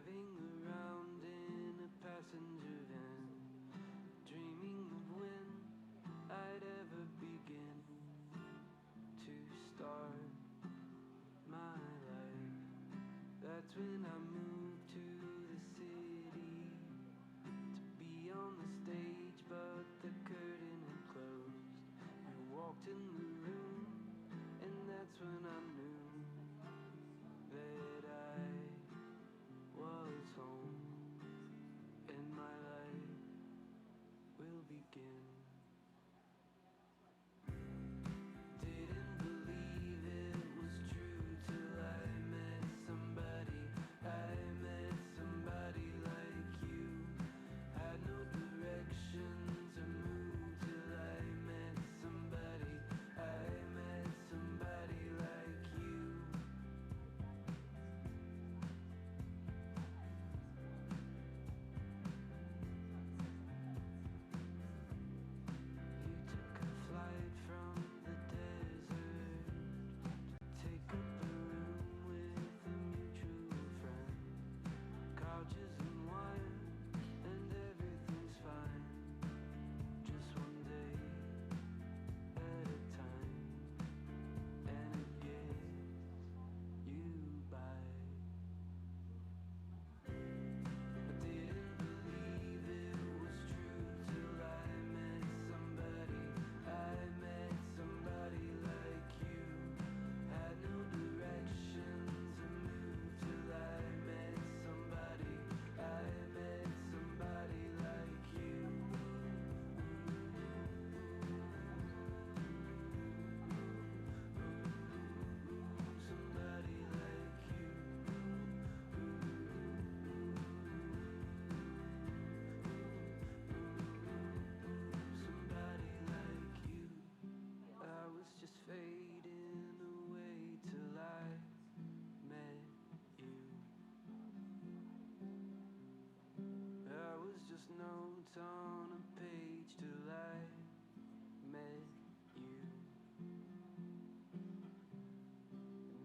Driving around in a passenger van, dreaming of when I'd ever begin to start my life. That's when I moved to the city to be on the stage, but the curtain had closed. You walked in the room, and that's when I knew that I was home, and my life will begin. Didn't believe it was true till I met somebody. I met somebody like you. Had no direction to move till I met somebody. I met somebody like you. You took a flight from the desert to take up a room with a mutual friend. Couches and wine, and everything's fine. Just one day at a time, and it gets you by. I didn't believe it was true till I met somebody. I met somebody like you. Had no direction to move till I met somebody. I met somebody like you. Somebody like you. Somebody like you. I was just fading away till I met you. I was just notes on a page till I met you.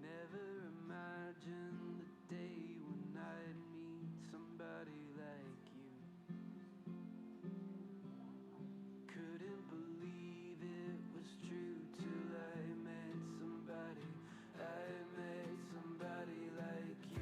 Never imagined the day when I'd meet somebody like you. Couldn't believe it was true till I met somebody. I met somebody like you.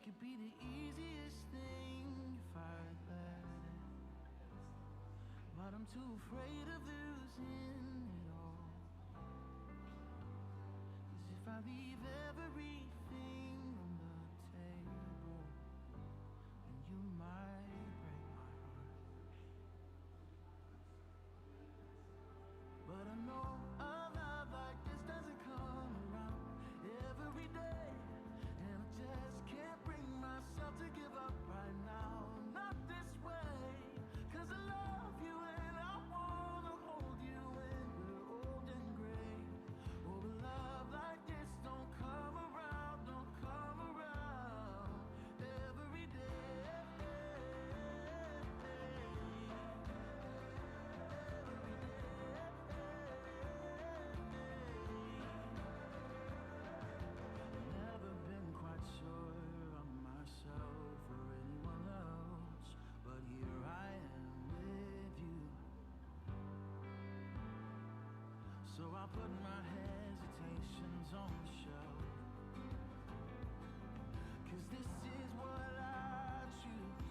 could be the easiest thing if I let it, but I'm too afraid of losing it all. 'Cause if I leave everything on the table, then you might break my heart. But I know a love like this doesn't come around every day, and I just can't bring myself to give up right now. Not this way, 'cause I love you and I wanna hold you when we're old and gray. Oh, but love like this don't come around, don't come around every day. Never been quite sure of myself or anyone else, but here I am with you. So I put my hesitations on the shelf, 'cause this is what I choose.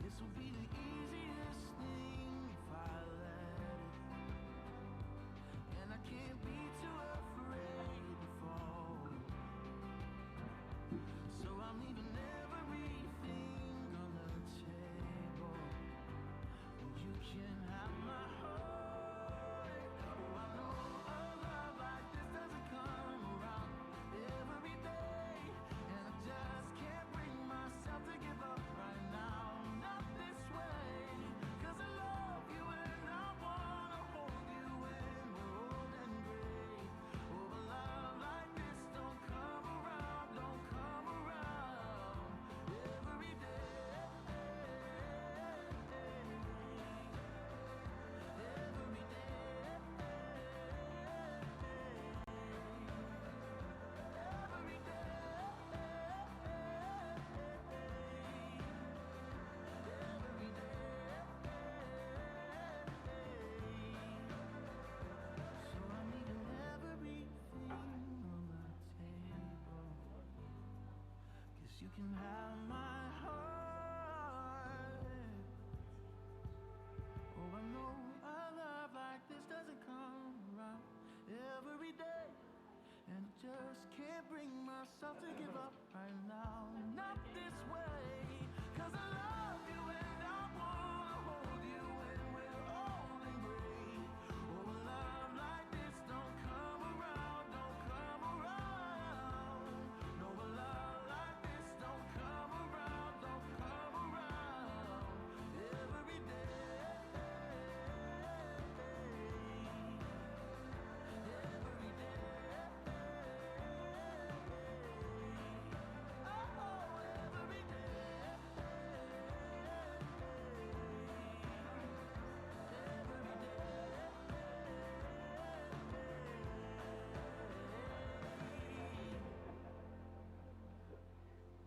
This will be the easiest thing if I let it, and I can't be too afraid to fall. So I'm leaving everything on the table, and you can have my heart. Oh, I know a love like this doesn't come around every day, and I just can't bring myself to give up right now. Not this way, 'cause I love you and I wanna hold you when we're old and gray. Oh, but love like this don't come around, don't come around every day. Every day. Every So I'm leaving everything on the table, 'cause you can have my heart. Oh, I know a love like this doesn't come around every day, and I just can't bring myself to give up right now. Not this way, 'cause I love you and I wanna hold you when we're old and gray. Oh, a love like this don't come around, don't come around. No, a love like this don't come around, don't come around every day. Every day. Oh, every day.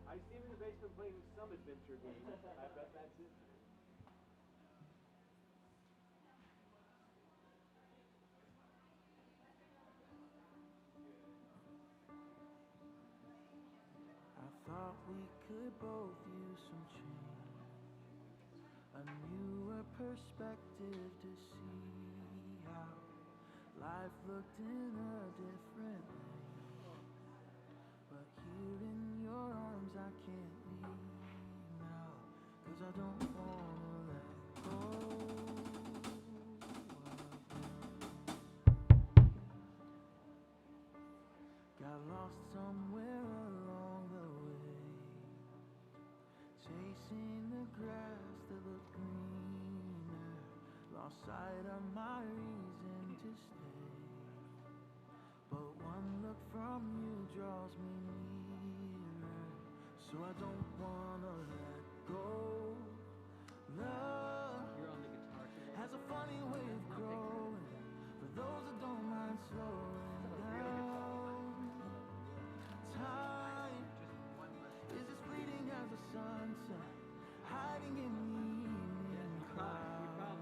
I see him in the basement playing some adventure game. I bet that's it. I thought we could both use some change, a newer perspective to see how life looked in a different way. But here in your arms I can't leave now, 'cause I don't wanna let go of you. Got lost somewhere along the way, chasing the grass that looked greener. Lost sight of my reason to stay, but one look from you draws me nearer. So I don't wanna let go. Love has a funny way of growing for those that don't mind slowing down. Time is as fleeting as the sunset, hiding in the evening cloud.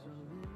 So live.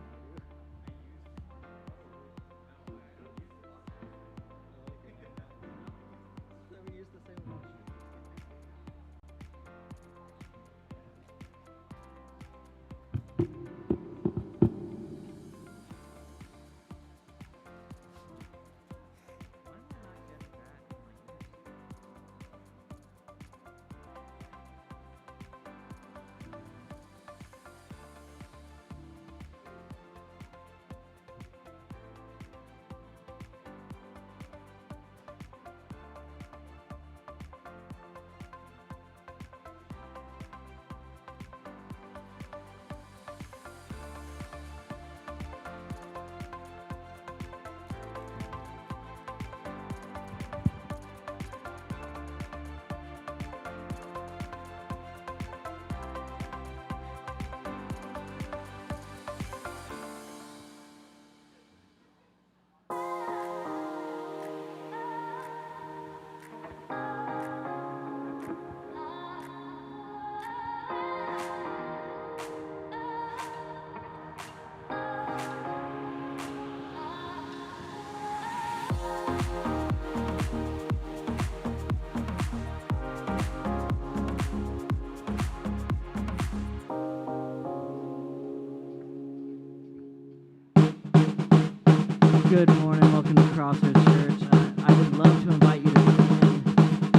Good morning. Welcome to Crossroads Church. I would love to invite you to join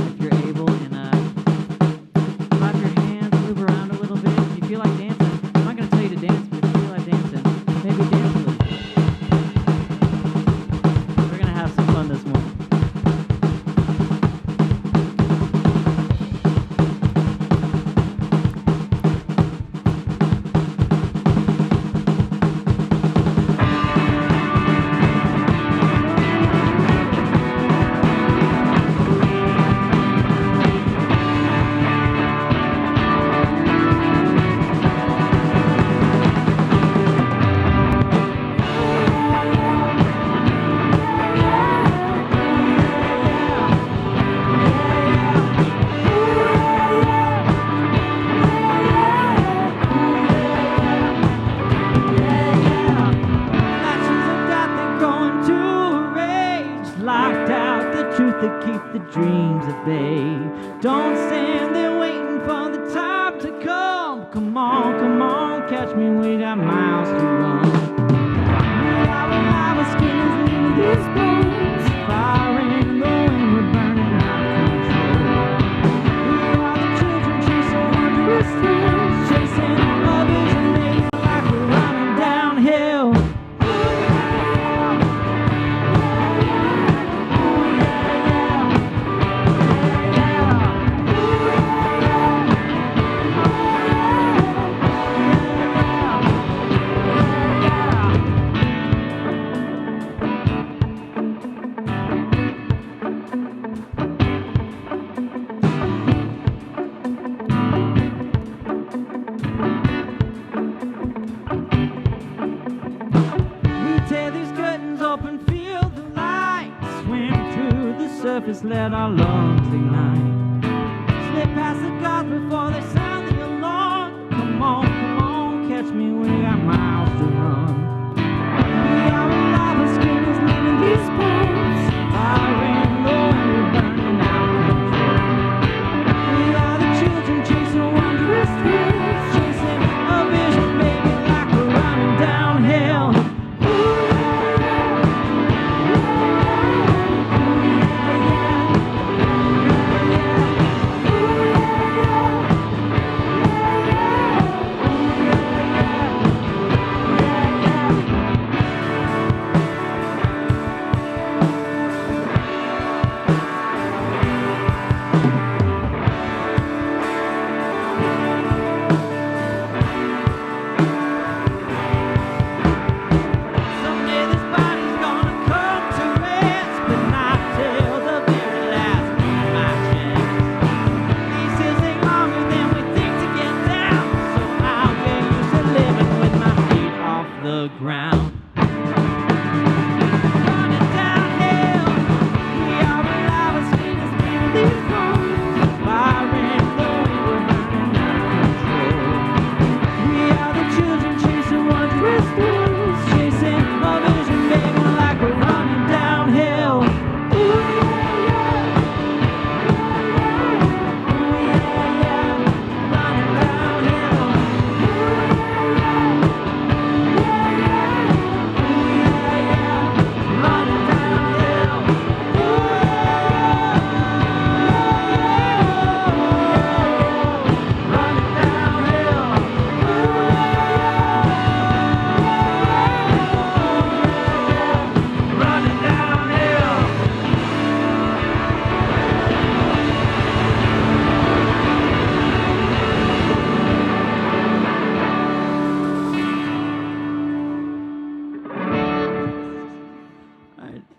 if you're able and clap your hands, move around a little bit. If you feel like dancing, I'm not going to tell you to dance, but if you feel like dancing, maybe dance a little bit. We're going to have some fun this morning. That keep the dreams at bay. Don't stand there waiting for the time to come. Come on, catch me, we got miles to run. We are alive, our skin is leaving these bones. Fire in the wind, we're burning out of control. We are the children chasing wondrous thrills, chasing a vision, maybe like we're running downhill. Surface, let our lungs ignite. Slip past the gods before they sound the alarm. Come on, catch me, we got miles to run. We are alive, our skin is leaving these bones. Fire in low and we're burning out of control. We are the children chasing wondrous thrills, chasing a vision, baby, like we're running downhill.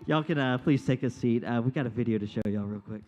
Y'all can please take a seat. We got a video to show y'all real quick.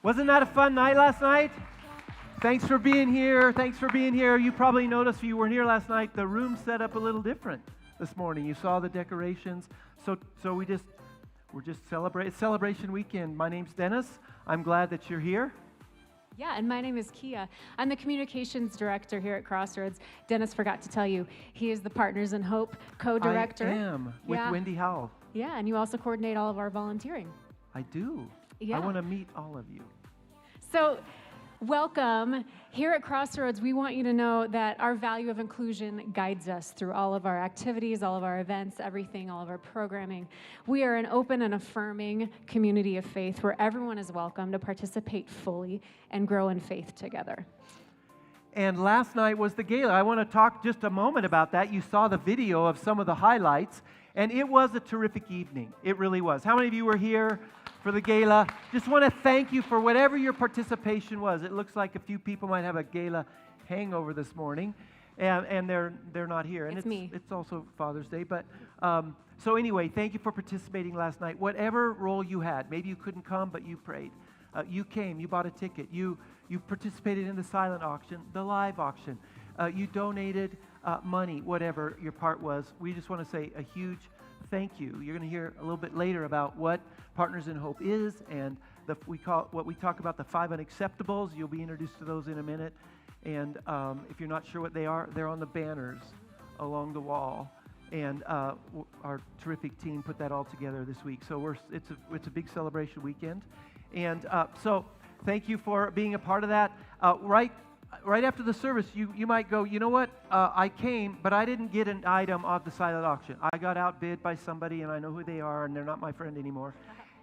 Wasn't that a fun night last night? Thanks for being here. Thanks for being here. You probably noticed if you weren't here last night, the room set up a little different this morning. You saw the decorations. So we're just celebrating. It's celebration weekend. My name's Dennis. I'm glad that you're here. Yeah, and my name is Kia. I'm the communications director here at Crossroads. Dennis forgot to tell you, he is the Partners in Hope co-director. I am, with Wendy Howell. Yeah, and you also coordinate all of our volunteering. I do. Yeah. I want to meet all of you. So, welcome. Here at Crossroads, we want you to know that our value of inclusion guides us through all of our activities, all of our events, everything, all of our programming. We are an open and affirming community of faith where everyone is welcome to participate fully and grow in faith together. And last night was the gala. I want to talk just a moment about that. You saw the video of some of the highlights, and it was a terrific evening. It really was. How many of you were here for the gala? Just want to thank you for whatever your participation was. It looks like a few people might have a gala hangover this morning, and they're not here. And it's me. It's also Father's Day, but so anyway, thank you for participating last night. Whatever role you had, maybe you couldn't come, but you prayed. You came. You bought a ticket. You participated in the silent auction, the live auction. You donated money, whatever your part was. We just want to say a huge thank you. You're going to hear a little bit later about what Partners in Hope is, and what we talk about, the 5 unacceptables. You'll be introduced to those in a minute. And if you're not sure what they are, they're on the banners along the wall. And our terrific team put that all together this week. So it's a big celebration weekend. And so thank you for being a part of that. Right after the service, you might go, you know what, I came, but I didn't get an item off the silent auction. I got outbid by somebody, and I know who they are, and they're not my friend anymore.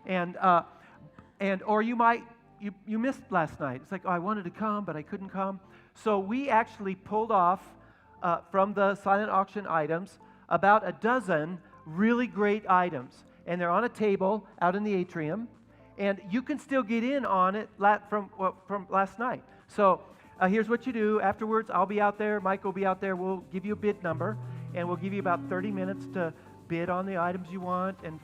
Or you missed last night. It's like, oh, I wanted to come, but I couldn't come. So we actually pulled off from the silent auction items about a dozen really great items. And they're on a table out in the atrium, and you can still get in on it from last night. So here's what you do. Afterwards, I'll be out there. Mike will be out there. We'll give you a bid number, and we'll give you about 30 minutes to bid on the items you want, and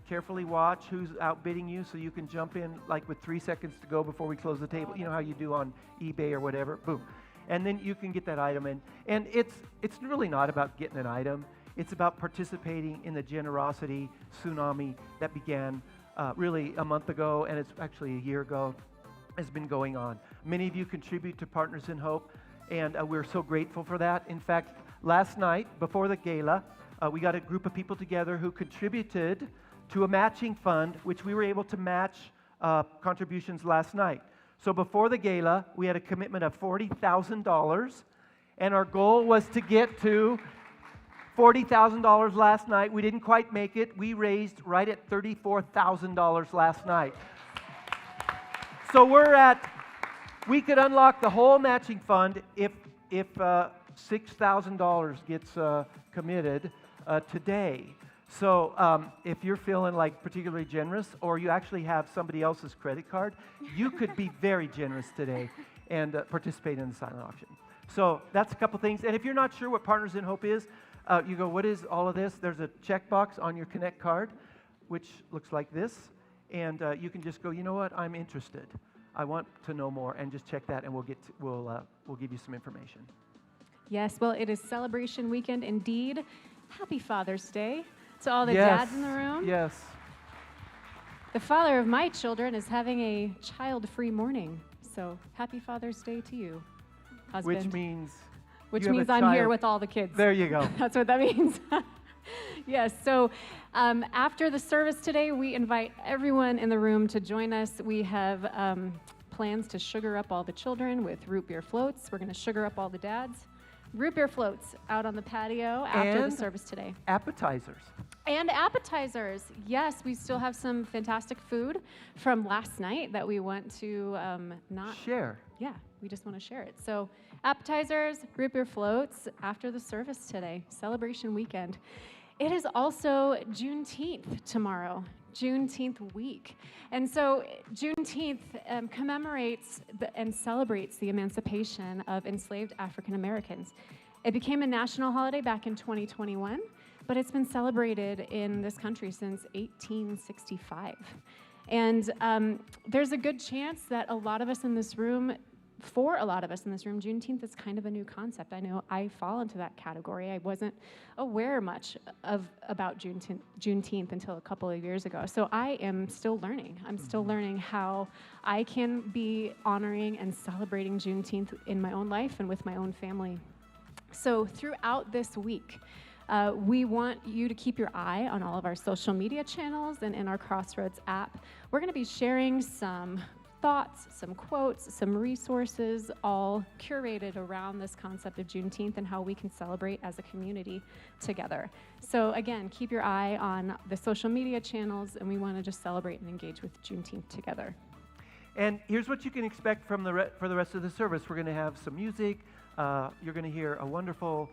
carefully watch who's outbidding you, so you can jump in like with 3 seconds to go before we close the table. You know how you do on eBay or whatever. Boom, and then you can get that item in. And it's really not about getting an item. It's about participating in the generosity tsunami that began really a month ago, and it's actually a year ago. Has been going on. Many of you contribute to Partners in Hope, and we're so grateful for that. In fact, last night, before the gala, we got a group of people together who contributed to a matching fund, which we were able to match contributions last night. So before the gala, we had a commitment of $40,000, and our goal was to get to $40,000 last night. We didn't quite make it. We raised right at $34,000 last night. So we could unlock the whole matching fund if $6,000 gets committed today. So if you're feeling like particularly generous, or you actually have somebody else's credit card, you could be very generous today and participate in the silent auction. So that's a couple things. And if you're not sure what Partners in Hope is, you go, what is all of this? There's a checkbox on your Connect card, which looks like this. And you can just go, you know what, I'm interested. I want to know more, and just check that, and we'll give you some information. Yes, well, it is celebration weekend indeed. Happy Father's Day to all the dads in the room. Yes. The father of my children is having a child-free morning, so happy Father's Day to you, husband. Which means I'm here with all the kids. There you go. That's what that means. Yes, so after the service today, we invite everyone in the room to join us. We have plans to sugar up all the children with root beer floats. We're going to sugar up all the dads. Root beer floats out on the patio after the service today. Appetizers. And appetizers. Yes, we still have some fantastic food from last night that we want to share. Yeah, we just want to share it. So appetizers, root beer floats after the service today. Celebration weekend. It is also Juneteenth tomorrow, Juneteenth week. And so Juneteenth commemorates and celebrates the emancipation of enslaved African Americans. It became a national holiday back in 2021, but it's been celebrated in this country since 1865. And there's a good chance that for a lot of us in this room, Juneteenth is kind of a new concept. I know I fall into that category. I wasn't aware much about Juneteenth until a couple of years ago. So I am still learning. I'm still learning how I can be honoring and celebrating Juneteenth in my own life and with my own family. So throughout this week, we want you to keep your eye on all of our social media channels and in our Crossroads app. We're going to be sharing some thoughts, some quotes, some resources, all curated around this concept of Juneteenth and how we can celebrate as a community together. So again, keep your eye on the social media channels, and we want to just celebrate and engage with Juneteenth together. And here's what you can expect from for the rest of the service. We're going to have some music. You're going to hear a wonderful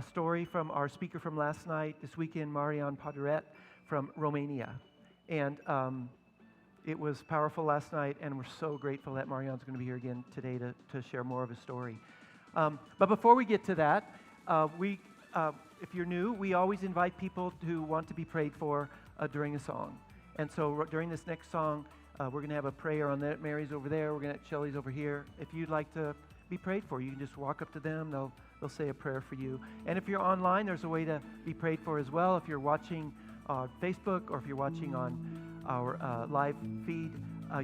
story from our speaker from last night, this weekend, Marian Paduret from Romania. And it was powerful last night, and we're so grateful that Marian's going to be here again today to share more of his story. But before we get to that, if you're new, we always invite people who want to be prayed for during a song. And so during this next song, we're going to have a prayer on that. Mary's over there. We're going to have Shelly's over here. If you'd like to be prayed for, you can just walk up to them. They'll say a prayer for you. And if you're online, there's a way to be prayed for as well. If you're watching on Facebook or if you're watching on our live feed,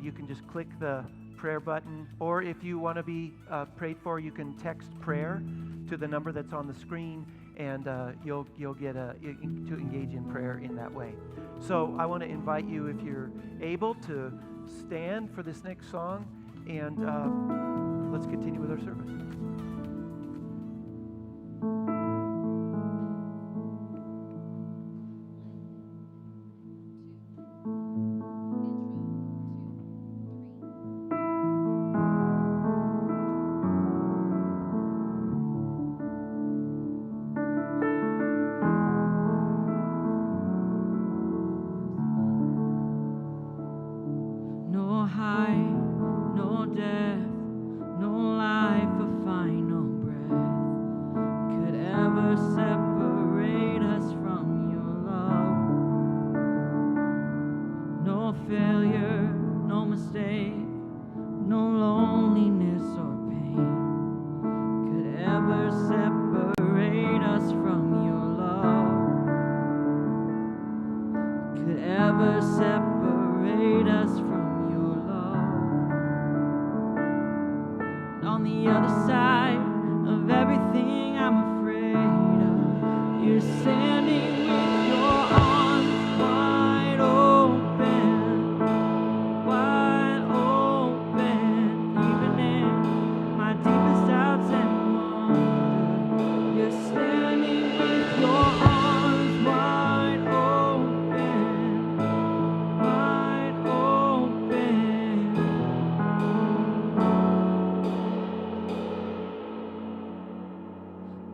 you can just click the prayer button. Or if you want to be prayed for, you can text prayer to the number that's on the screen, and you'll get to engage in prayer in that way. So I want to invite you, if you're able, to stand for this next song, and let's continue with our service.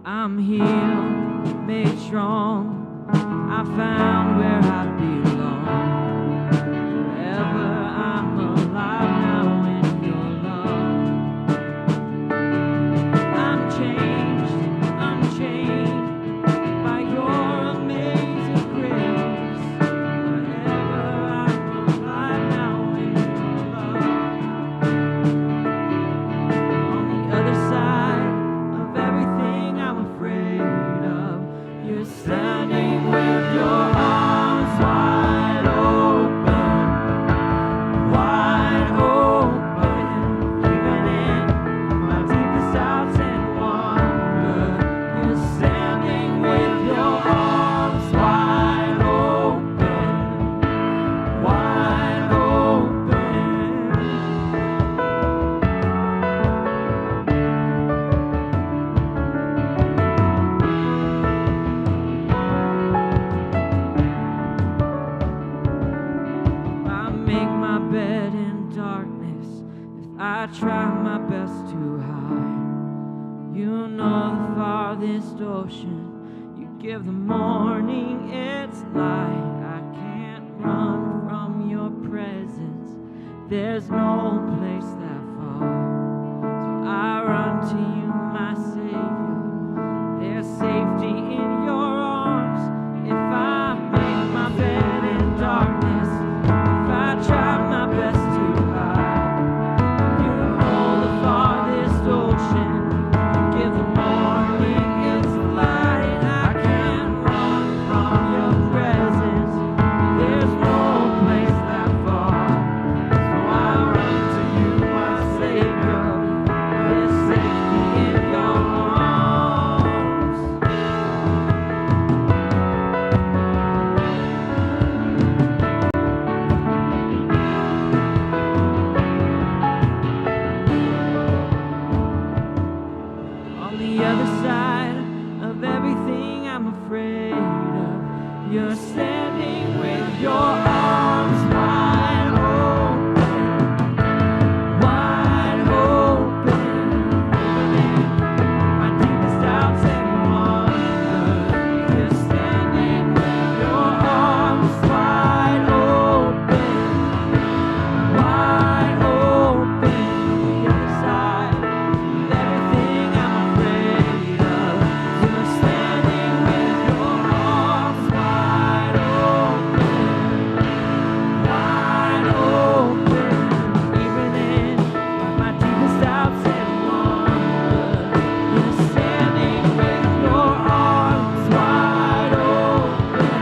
I'm healed, made strong. I found where I belong. Forever I'm alive now in your love. I'm changed by your amazing grace. Forever I'm alive now in your love. On the other side of everything I'm afraid of, you're standing with your arms wide open, even in my deepest doubts and wonder. You're standing with your arms wide open, wide open. I make my bed in darkness if I try my best to hide. You know the farthest ocean, you give the morning its light. I can't run from your presence, there's no place that far. So I run to you, my Savior, there's safety in your arms. If I make my bed in darkness, if I try the other side of everything I'm afraid of. You're standing with your arms wide open, wide open. My deepest doubts and wonders. You're standing with your arms wide open, wide open. The other side of everything I'm afraid of. You're standing with your arms wide open, wide open. Even in my deepest doubts and wonders, you're standing with your arms wide open,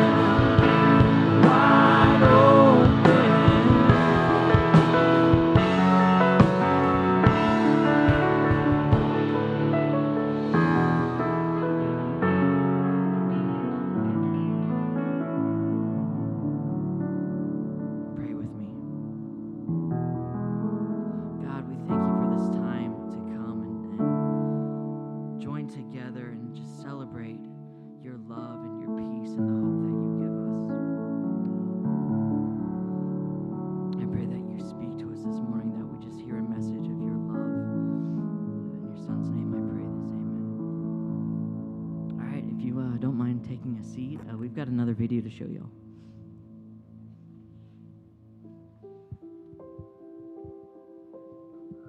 wide open. Pray with me. God, we thank you for this time to come and join together and just celebrate your love and your peace and the hope that you give us. I pray that you speak to us this morning, that we just hear a message of your love. In your son's name I pray this, amen. All right, if you don't mind taking a seat, we've got another video to show you.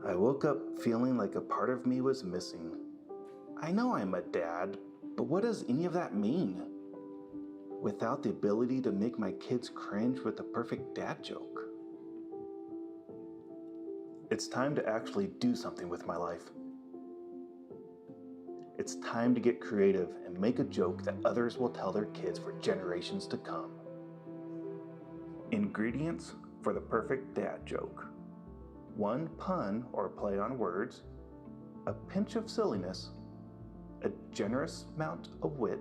I woke up feeling like a part of me was missing. I know I'm a dad, but what does any of that mean? Without the ability to make my kids cringe with the perfect dad joke. It's time to actually do something with my life. It's time to get creative and make a joke that others will tell their kids for generations to come. Ingredients for the perfect dad joke: 1 pun or play on words, a pinch of silliness, a generous amount of wit,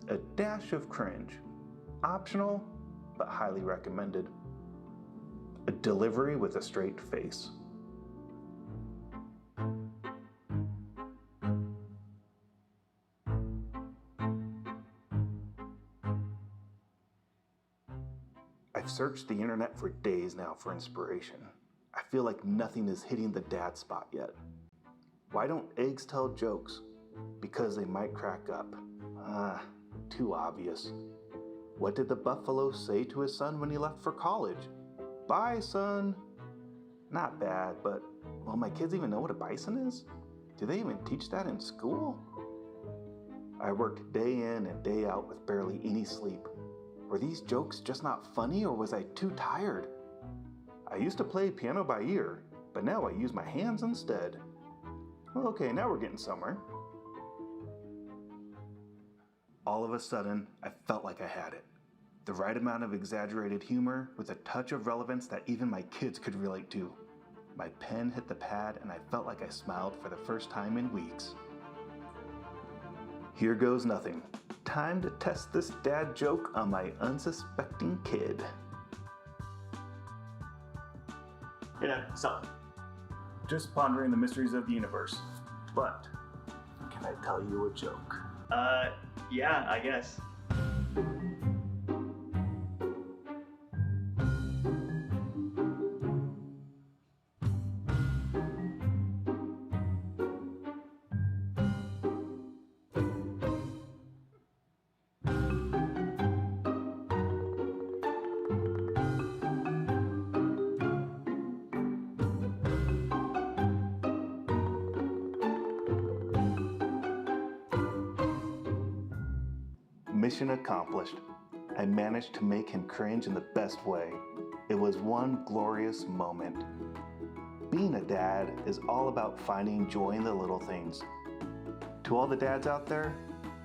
a dash of cringe, optional but highly recommended, a delivery with a straight face. I've searched the internet for days now for inspiration. I feel like nothing is hitting the dad spot yet. Why don't eggs tell jokes? Because they might crack up. Too obvious. What did the buffalo say to his son when he left for college? Bye, son. Not bad, but will my kids even know what a bison is? Do they even teach that in school? I worked day in and day out with barely any sleep. Were these jokes just not funny, or was I too tired? I used to play piano by ear, but now I use my hands instead. Well, okay, now we're getting somewhere. All of a sudden, I felt like I had it. The right amount of exaggerated humor with a touch of relevance that even my kids could relate to. My pen hit the pad and I felt like I smiled for the first time in weeks. Here goes nothing. Time to test this dad joke on my unsuspecting kid. So, Just pondering the mysteries of the universe. But, can I tell you a joke? yeah, I guess. Mission accomplished. I managed to make him cringe in the best way. It was one glorious moment. Being a dad is all about finding joy in the little things. To all the dads out there,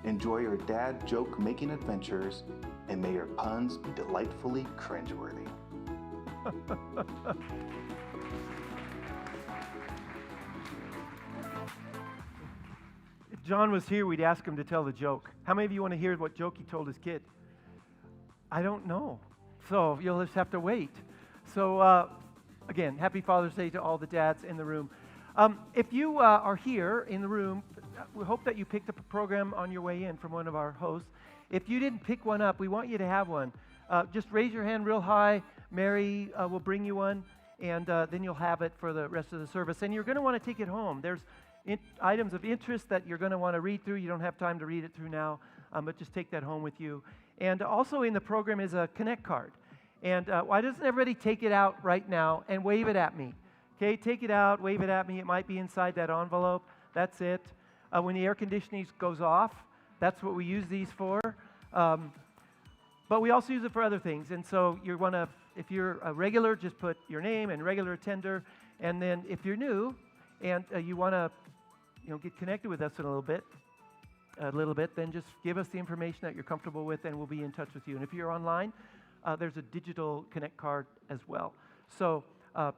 enjoy your dad joke making adventures, and may your puns be delightfully cringeworthy. If John was here, we'd ask him to tell the joke. How many of you want to hear what joke he told his kid? I don't know. So you'll just have to wait. So again, happy Father's Day to all the dads in the room. If you are here in the room we hope that you picked up a program on your way in from one of our hosts. If you didn't pick one up, we want you to have one. Just raise your hand real high. Mary will bring you one, and then you'll have it for the rest of the service. And you're going to want to take it home. There's items of interest that you're going to want to read through. You don't have time to read it through now, but just take that home with you. And also in the program is a Connect card. And why doesn't everybody take it out right now and wave it at me? Okay, take it out, wave it at me. It might be inside that envelope. That's it. When the air conditioning goes off, that's what we use these for. But we also use it for other things. And so you want to, if you're a regular, just put your name and regular attender. And then if you're new and you want to, get connected with us a little bit, then just give us the information that you're comfortable with, and we'll be in touch with you. And if you're online, there's a digital Connect card as well. So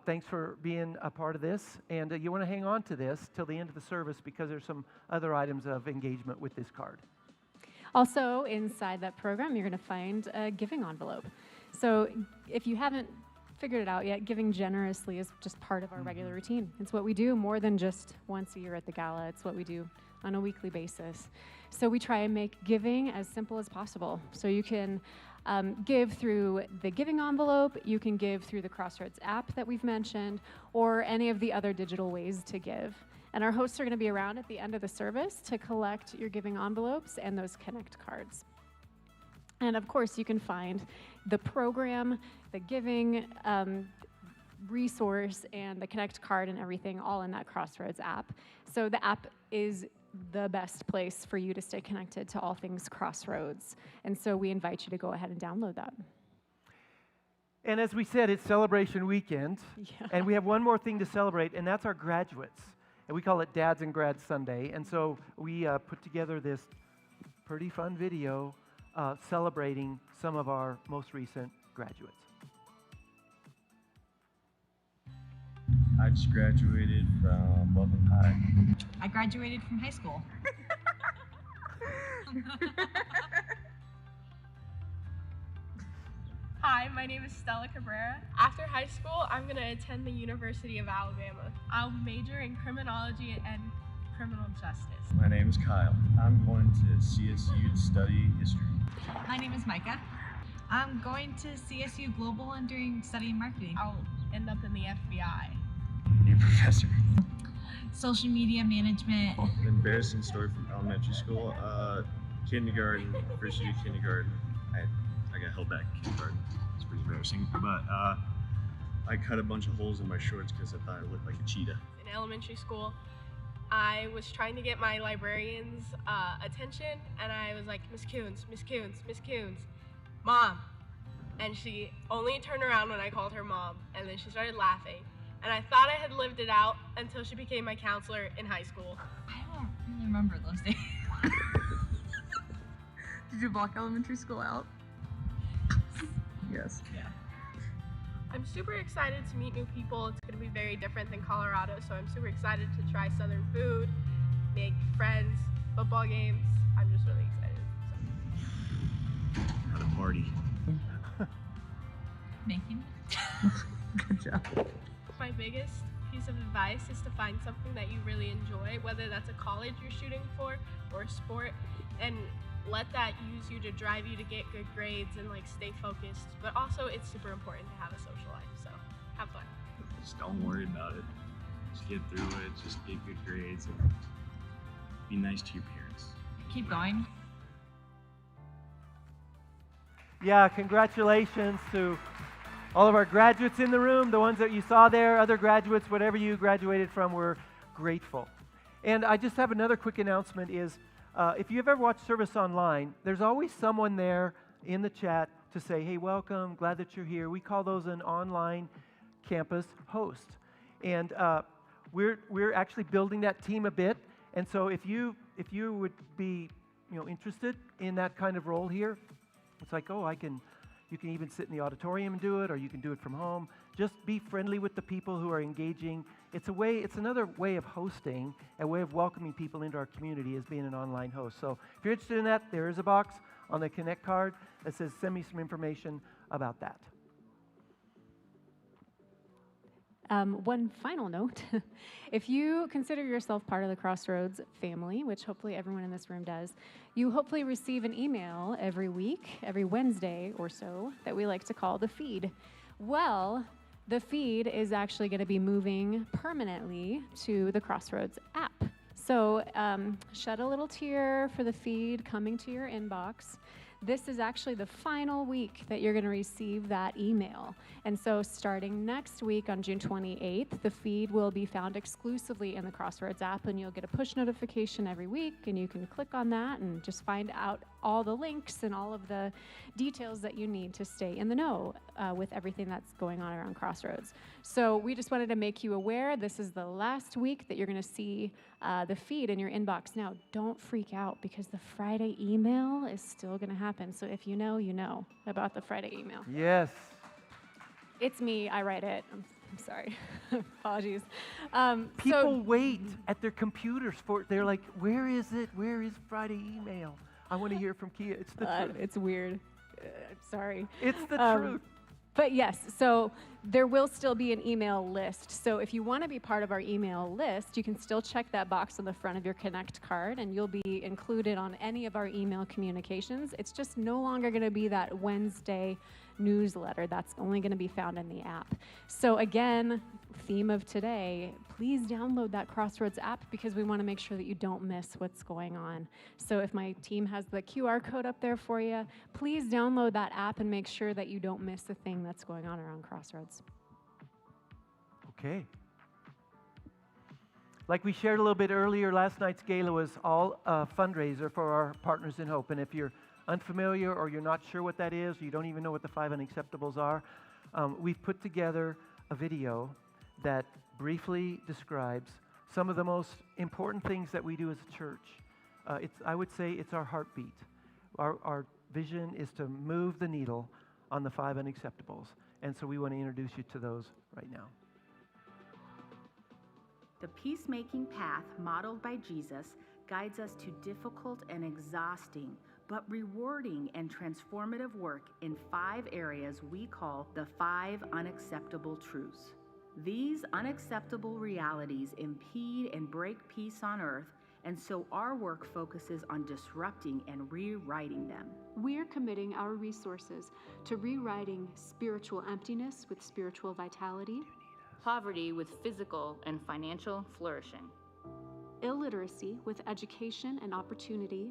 thanks for being a part of this. And you want to hang on to this till the end of the service because there's some other items of engagement with this card. Also, inside that program, you're going to find a giving envelope. So if you haven't figured it out yet, giving generously is just part of our regular routine. It's what we do more than just once a year at the gala. It's what we do on a weekly basis. So we try and make giving as simple as possible. So you can give through the giving envelope, you can give through the Crossroads app that we've mentioned, or any of the other digital ways to give. And our hosts are going to be around at the end of the service to collect your giving envelopes and those Connect cards. And of course, you can find the program, the giving resource, and the Connect card and everything all in that Crossroads app. So the app is the best place for you to stay connected to all things Crossroads. And so we invite you to go ahead and download that. And as we said, it's Celebration Weekend. Yeah. And we have one more thing to celebrate, and that's our graduates. And we call it Dads and Grads Sunday. And so we put together this pretty fun video celebrating some of our most recent graduates. I just graduated from Loveland High. I graduated from high school. Hi, my name is Stella Cabrera. After high school, I'm going to attend the University of Alabama. I'll major in criminology and criminal justice. My name is Kyle. I'm going to CSU to study history. My name is Micah. I'm going to CSU Global and studying marketing. I'll end up in the FBI. Hey, professor. Social media management. An embarrassing story from elementary school. Kindergarten, first year kindergarten. I got held back in kindergarten. It's pretty embarrassing. But I cut a bunch of holes in my shorts because I thought I looked like a cheetah. In elementary school, I was trying to get my librarian's attention, and I was like, Miss Coons, Miss Coons, Miss Coons, Mom. And she only turned around when I called her Mom, and then she started laughing. And I thought I had lived it out until she became my counselor in high school. I don't really remember those days. Did you block elementary school out? Yes. Yeah. I'm super excited to meet new people. It's going to be very different than Colorado, so I'm super excited to try Southern food, make friends, football games. I'm just really excited. At a party. Making. Good job. My biggest piece of advice is to find something that you really enjoy, whether that's a college you're shooting for or a sport, and let that use you to drive you to get good grades and stay focused. But also it's super important to have a social life, so have fun. Just don't worry about it. Just get through it. Just get good grades and be nice to your parents. Keep going. Yeah, congratulations to all of our graduates in the room, the ones that you saw there, other graduates, whatever you graduated from, we're grateful. And I just have another quick announcement is, if you've ever watched service online, there's always someone there in the chat to say, hey, welcome, glad that you're here. We call those an online campus host. And we're actually building that team a bit. And so if you would be interested in that kind of role here, it's like, oh, you can even sit in the auditorium and do it, or you can do it from home. Just be friendly with the people who are engaging. It's another way of hosting, a way of welcoming people into our community as being an online host. So if you're interested in that, there is a box on the Connect card that says send me some information about that. One final note, if you consider yourself part of the Crossroads family, which hopefully everyone in this room does, you hopefully receive an email every week, every Wednesday or so, that we like to call the feed. Well, the feed is actually going to be moving permanently to the Crossroads app. So shed a little tear for the feed coming to your inbox. This is actually the final week that you're going to receive that email. And so starting next week on June 28th, the feed will be found exclusively in the Crossroads app, and you'll get a push notification every week, and you can click on that and just find out all the links and all of the details that you need to stay in the know with everything that's going on around Crossroads. So we just wanted to make you aware this is the last week that you're going to see the feed in your inbox. Now, don't freak out because the Friday email is still going to happen. So if you know about the Friday email. Yes. It's me. I write it. I'm sorry. Apologies. People wait at their computers for it. They're like, where is it? Where is Friday email? I want to hear from Kia. It's the truth. It's weird. I'm sorry. It's the truth. But yes, so there will still be an email list. So if you want to be part of our email list, you can still check that box on the front of your Connect card, and you'll be included on any of our email communications. It's just no longer going to be that Wednesday newsletter. That's only going to be found in the app. So again, theme of today, please download that Crossroads app because we want to make sure that you don't miss what's going on. So if my team has the QR code up there for you, please download that app and make sure that you don't miss a thing that's going on around Crossroads. Okay. Like we shared a little bit earlier, last night's gala was all a fundraiser for our Partners in Hope. And if you're unfamiliar or you're not sure what that is, you don't even know what the 5 unacceptables are, we've put together a video that briefly describes some of the most important things that we do as a church. I would say it's our heartbeat. Our vision is to move the needle on the 5 unacceptables. And so we want to introduce you to those right now. The peacemaking path modeled by Jesus guides us to difficult and exhausting, but rewarding and transformative work in 5 areas we call the 5 unacceptable truths. These unacceptable realities impede and break peace on earth, and so our work focuses on disrupting and rewriting them. We're committing our resources to rewriting spiritual emptiness with spiritual vitality, poverty with physical and financial flourishing, illiteracy with education and opportunity,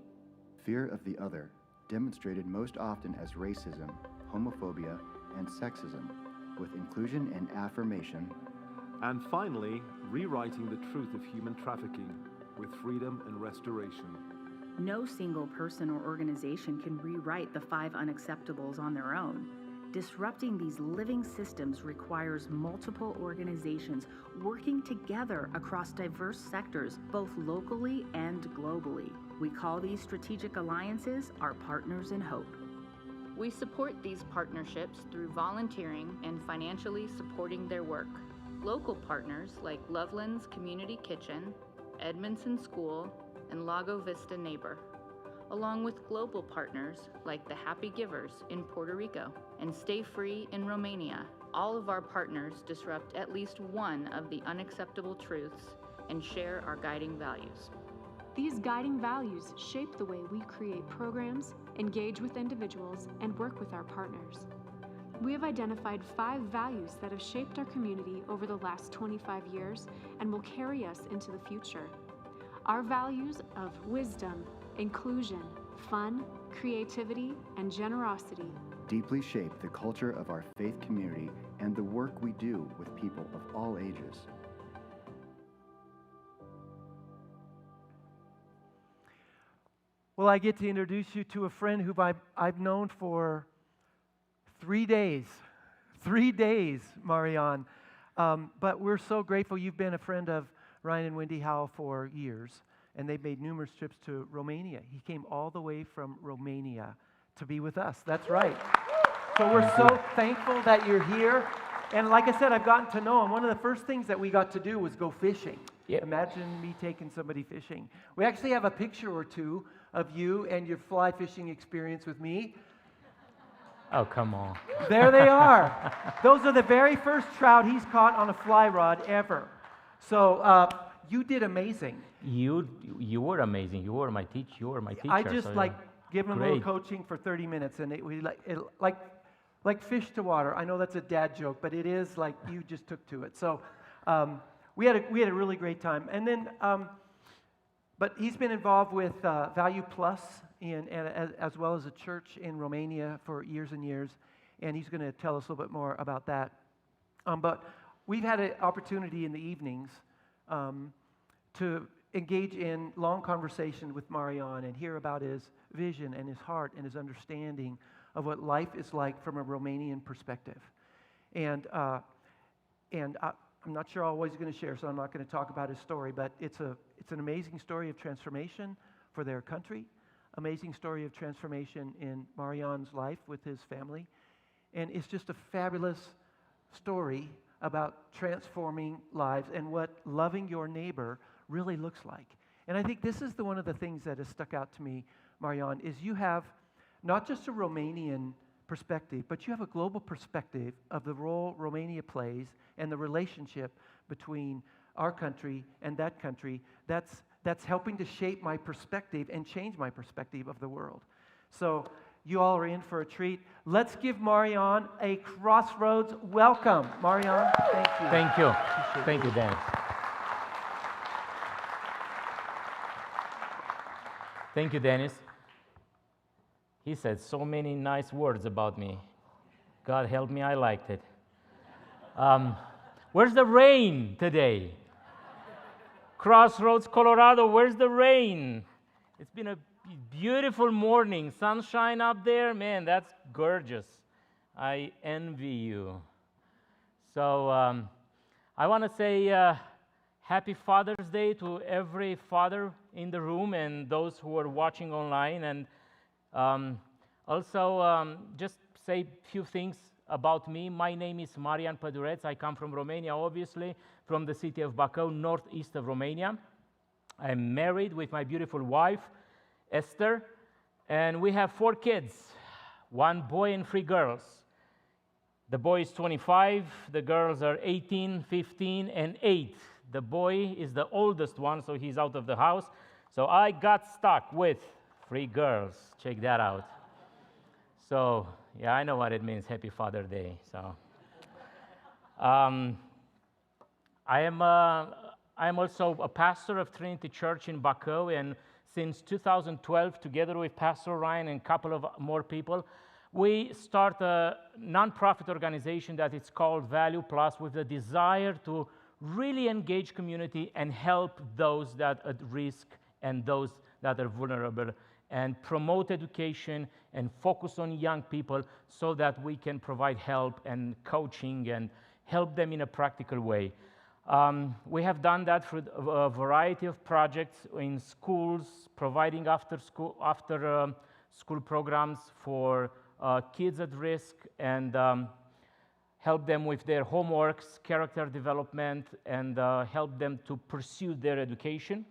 fear of the other, demonstrated most often as racism, homophobia, and sexism, with inclusion and affirmation, and finally, rewriting the truth of human trafficking with freedom and restoration. No single person or organization can rewrite the 5 unacceptables on their own. Disrupting these living systems requires multiple organizations working together across diverse sectors, both locally and globally. We call these strategic alliances our Partners in Hope. We support these partnerships through volunteering and financially supporting their work. Local partners like Loveland's Community Kitchen, Edmondson School, and Lago Vista Neighbor, along with global partners like the Happy Givers in Puerto Rico and Stay Free in Romania. All of our partners disrupt at least one of the unacceptable truths and share our guiding values. These guiding values shape the way we create programs, engage with individuals, and work with our partners. We have identified 5 values that have shaped our community over the last 25 years and will carry us into the future. Our values of wisdom, inclusion, fun, creativity, and generosity deeply shape the culture of our faith community and the work we do with people of all ages. Well, I get to introduce you to a friend who I've known for 3 days. 3 days, Marianne. But we're so grateful. You've been a friend of Ryan and Wendy Howe for years, and they've made numerous trips to Romania. He came all the way from Romania to be with us. That's right. So we're so thankful that you're here. And like I said, I've gotten to know him. One of the first things that we got to do was go fishing. Yeah. Imagine me taking somebody fishing. We actually have a picture or two of you and your fly fishing experience with me. Oh, come on. There they are. Those are the very first trout he's caught on a fly rod ever. So you did amazing. You were amazing. You were my teacher. You were my teacher. I just so give him a little great. coaching for 30 minutes, and like fish to water. I know that's a dad joke, but it is like you just took to it. So we had a really great time. And then, but he's been involved with Value Plus as well as a church in Romania for years and years, and he's going to tell us a little bit more about that. But we've had an opportunity in the evenings to engage in long conversation with Marian and hear about his vision and his heart and his understanding of what life is like from a Romanian perspective. And I'm not sure always going to share, so I'm not going to talk about his story, but it's an amazing story of transformation for their country, amazing story of transformation in Marian's life with his family, and it's just a fabulous story about transforming lives and what loving your neighbor really looks like. And I think this is one of the things that has stuck out to me, Marian, is you have not just a Romanian perspective, but you have a global perspective of the role Romania plays and the relationship between our country and that country that's helping to shape my perspective and change my perspective of the world. So you all are in for a treat. Let's give Marian a Crossroads welcome. Marian, thank you. Thank you. Thank you, Dennis. Thank you, Dennis. He said so many nice words about me. God help me, I liked it. Where's the rain today? Crossroads, Colorado, where's the rain? It's been a beautiful morning. Sunshine up there. Man, that's gorgeous. I envy you. So I want to say Happy Father's Day to every father in the room and those who are watching online. And also, just say a few things about me. My name is Marian Pădureț. I come from Romania, obviously, from the city of Bacău, northeast of Romania. I'm married with my beautiful wife, Esther, and we have 4 kids, 1 boy and 3 girls. The boy is 25, the girls are 18, 15, and 8. The boy is the oldest one, so he's out of the house. So I got stuck with 3 girls. Check that out. So, yeah, I know what it means, Happy Father's Day. So, I am also a pastor of Trinity Church in Bacău, and since 2012, together with Pastor Ryan and a couple of more people, we start a nonprofit organization that is called Value Plus, with the desire to really engage community and help those that are at risk and those that are vulnerable, and promote education and focus on young people so that we can provide help and coaching and help them in a practical way. We have done that through a variety of projects in schools, providing after school programs for kids at risk, and help them with their homeworks, character development, and help them to pursue their education.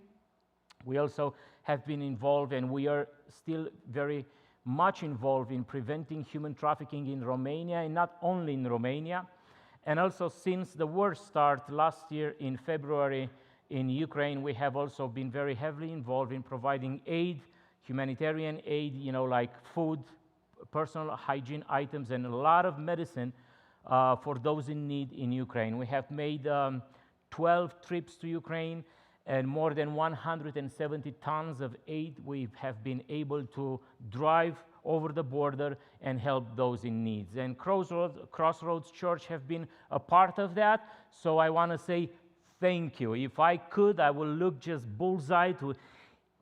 We also have been involved, and we are still very much involved in preventing human trafficking in Romania, and not only in Romania. And also, since the war started last year in February in Ukraine, we have also been very heavily involved in providing aid, humanitarian aid, like food, personal hygiene items, and a lot of medicine for those in need in Ukraine. We have made 12 trips to Ukraine, and more than 170 tons of aid we have been able to drive over the border and help those in needs. And Crossroads Church have been a part of that, so I want to say thank you. If I could, I will look just bullseye to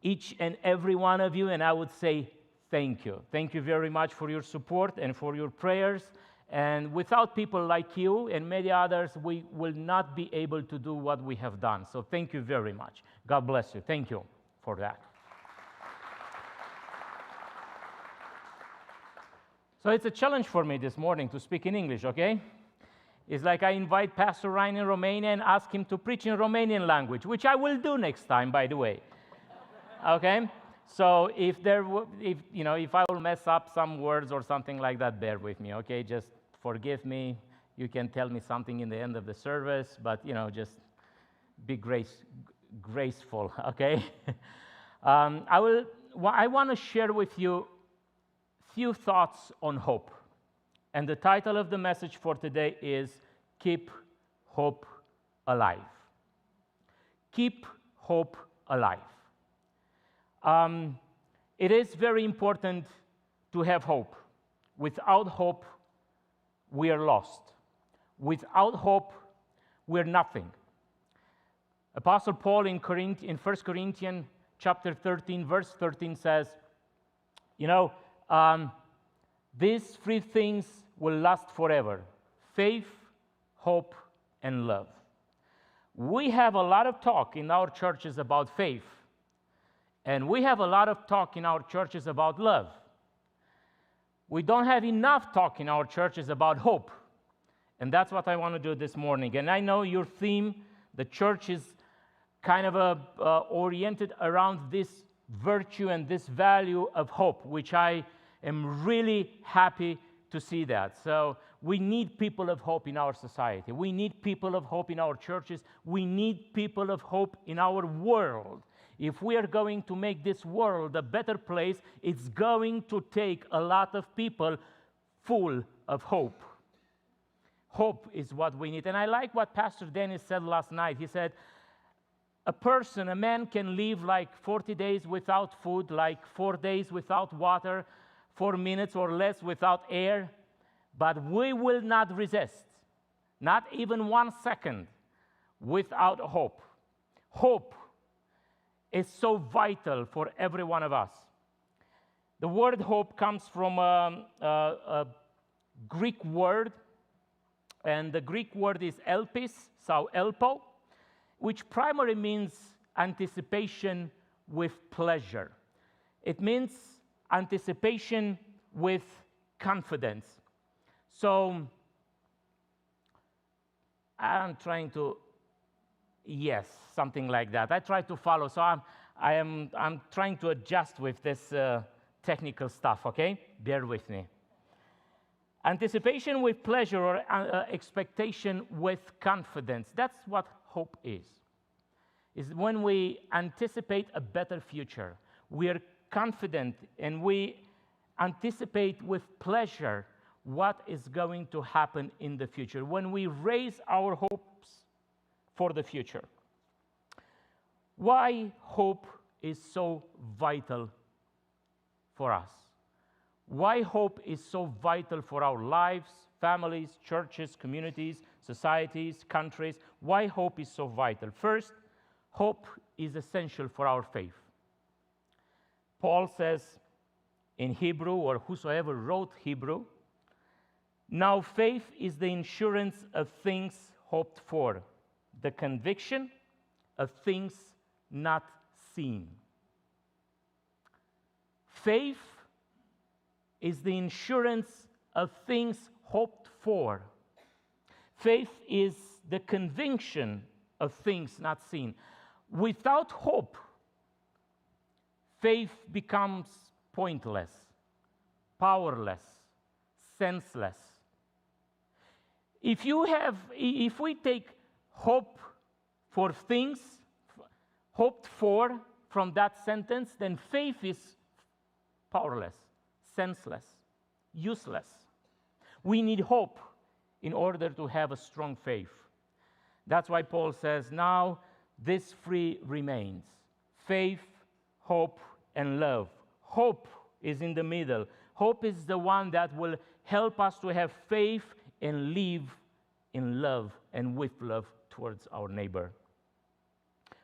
each and every one of you, and I would say thank you. Thank you very much for your support and for your prayers. And without people like you and many others, we will not be able to do what we have done. So thank you very much. God bless you. Thank you for that. So it's a challenge for me this morning to speak in English, okay? It's like I invite Pastor Ryan in Romania and ask him to preach in Romanian language, which I will do next time, by the way. Okay? So if if I will mess up some words or something like that, bear with me, okay? Just forgive me. You can tell me something in the end of the service, but just be graceful, okay? I want to share with you few thoughts on hope. And the title of the message for today is Keep Hope Alive. Keep hope alive. It is very important to have hope. Without hope, we are lost. Without hope, we're nothing. Apostle Paul in 1 Corinthians chapter 13, verse 13 says, these three things will last forever: faith, hope, and love. We have a lot of talk in our churches about faith, and we have a lot of talk in our churches about love. We don't have enough talk in our churches about hope, and that's what I want to do this morning. And I know your theme, the church, is kind of oriented around this virtue and this value of hope, which I am really happy to see that. So we need people of hope in our society. We need people of hope in our churches. We need people of hope in our world. If we are going to make this world a better place, it's going to take a lot of people full of hope. Hope is what we need. And I like what Pastor Dennis said last night. He said, a man can live like 40 days without food, like 4 days without water, 4 minutes or less without air, but we will not resist, not even 1 second, without hope. Hope is so vital for every one of us. The word hope comes from a Greek word, and the Greek word is elpis, so elpo, which primarily means anticipation with pleasure. It means anticipation with confidence. So I'm trying to, yes, something like that. I try to follow. So I'm trying to adjust with this technical stuff. Okay, bear with me. Anticipation with pleasure, or expectation with confidence. That's what hope is when we anticipate a better future. We are confident and we anticipate with pleasure what is going to happen in the future, when we raise our hopes for the future. Why hope is so vital for us? Why hope is so vital for our lives, families, churches, communities, societies, countries? Why hope is so vital? First, hope is essential for our faith. Paul says in Hebrew, or whosoever wrote Hebrew, now faith is the insurance of things hoped for, the conviction of things not seen. Faith is the insurance of things hoped for. Faith is the conviction of things not seen. Without hope, faith becomes pointless, powerless, senseless. If we take hope for things hoped for from that sentence, then faith is powerless, senseless, useless. We need hope in order to have a strong faith. That's why Paul says, now this three remains: faith, hope, and love. Hope is in the middle. Hope is the one that will help us to have faith and live in love and with love towards our neighbor.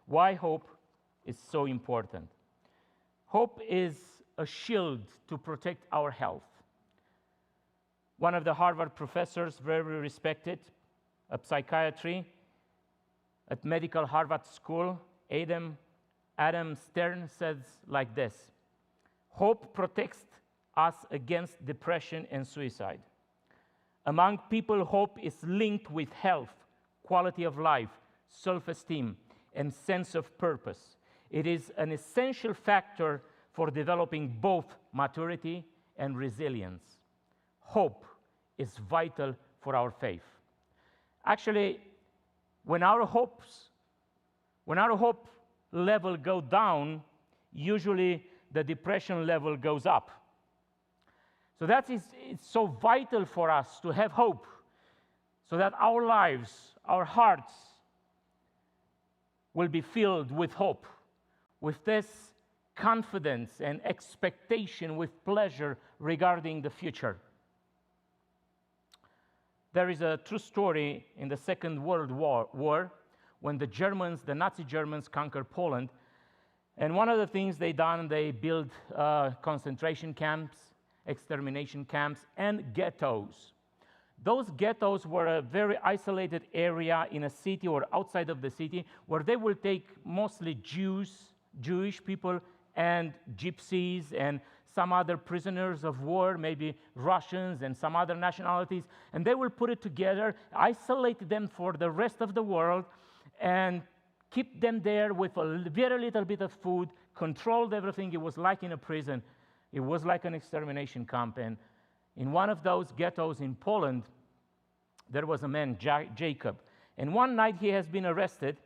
Why hope is so important? Hope is a shield to protect our health. One of the Harvard professors, very respected, of psychiatry at Medical Harvard School, Adam Stern, says like this: hope protects us against depression and suicide. Among people, hope is linked with health, quality of life, self-esteem, and sense of purpose. It is an essential factor for developing both maturity and resilience. Hope is vital for our faith. Actually, when our hope level go down, usually the depression level goes up. So it's so vital for us to have hope, so that our lives, our hearts, will be filled with hope, with this confidence and expectation, with pleasure regarding the future. There is a true story in the Second World War when the Nazi Germans conquered Poland. And one of the things they done, they built concentration camps, extermination camps, and ghettos. Those ghettos were a very isolated area in a city or outside of the city where they will take mostly Jewish people and gypsies and some other prisoners of war, maybe Russians and some other nationalities, and they will put it together, isolate them for the rest of the world, and keep them there with a very little bit of food, controlled everything. It was like in a prison. It was like an extermination camp. And in one of those ghettos in Poland, there was a man, Jacob. And one night he has been arrested,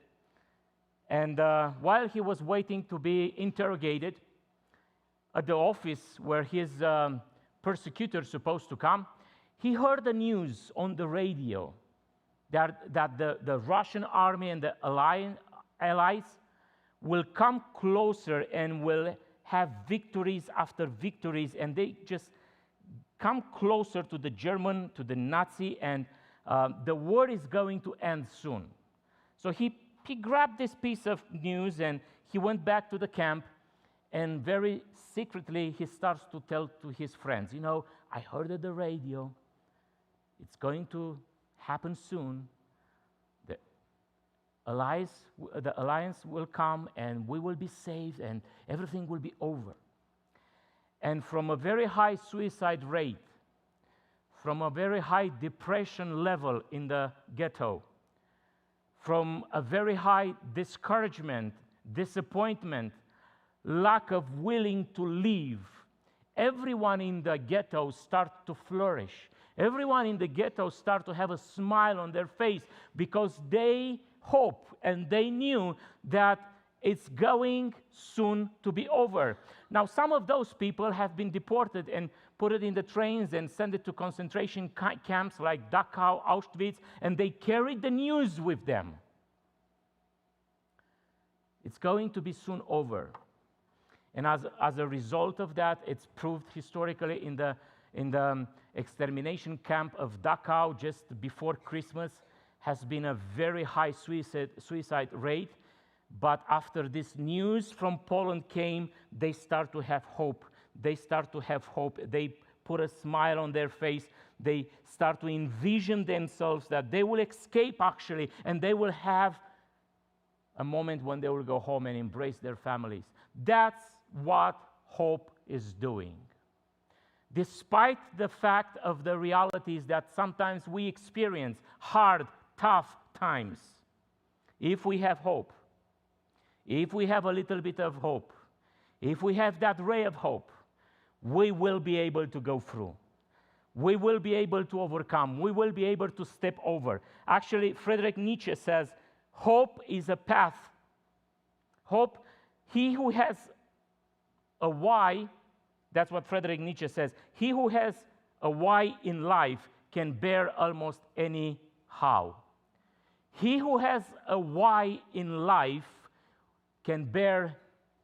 and while he was waiting to be interrogated at the office where his persecutor is supposed to come, he heard the news on the radio that the Russian army and the allies will come closer and will have victories after victories, and they just come closer to the German, to the Nazi, and the war is going to end soon. So he grabbed this piece of news and he went back to the camp, and very secretly he starts to tell to his friends, you know, I heard at the radio, it's going to happen soon. The alliance will come and we will be saved and everything will be over. And from a very high suicide rate, from a very high depression level in the ghetto, from a very high discouragement, disappointment, lack of willing to live, everyone in the ghetto start to flourish. Everyone in the ghetto start to have a smile on their face because they hope and they knew that it's going soon to be over. Now, some of those people have been deported and put it in the trains and sent it to concentration camps like Dachau, Auschwitz, and they carried the news with them. It's going to be soon over. And as a result of that, it's proved historically in the extermination camp of Dachau just before Christmas has been a very high suicide rate. But after this news from Poland came, they start to have hope. They start to have hope. They put a smile on their face. They start to envision themselves that they will escape actually, and they will have a moment when they will go home and embrace their families. That's what hope is doing. Despite the fact of the realities that sometimes we experience, hard, tough times, if we have hope, if we have a little bit of hope, if we have that ray of hope, we will be able to go through. We will be able to overcome. We will be able to step over. Actually, Friedrich Nietzsche says, hope is a path. Hope, he who has a why, that's what Friedrich Nietzsche says, he who has a why in life can bear almost any how. He who has a why in life can bear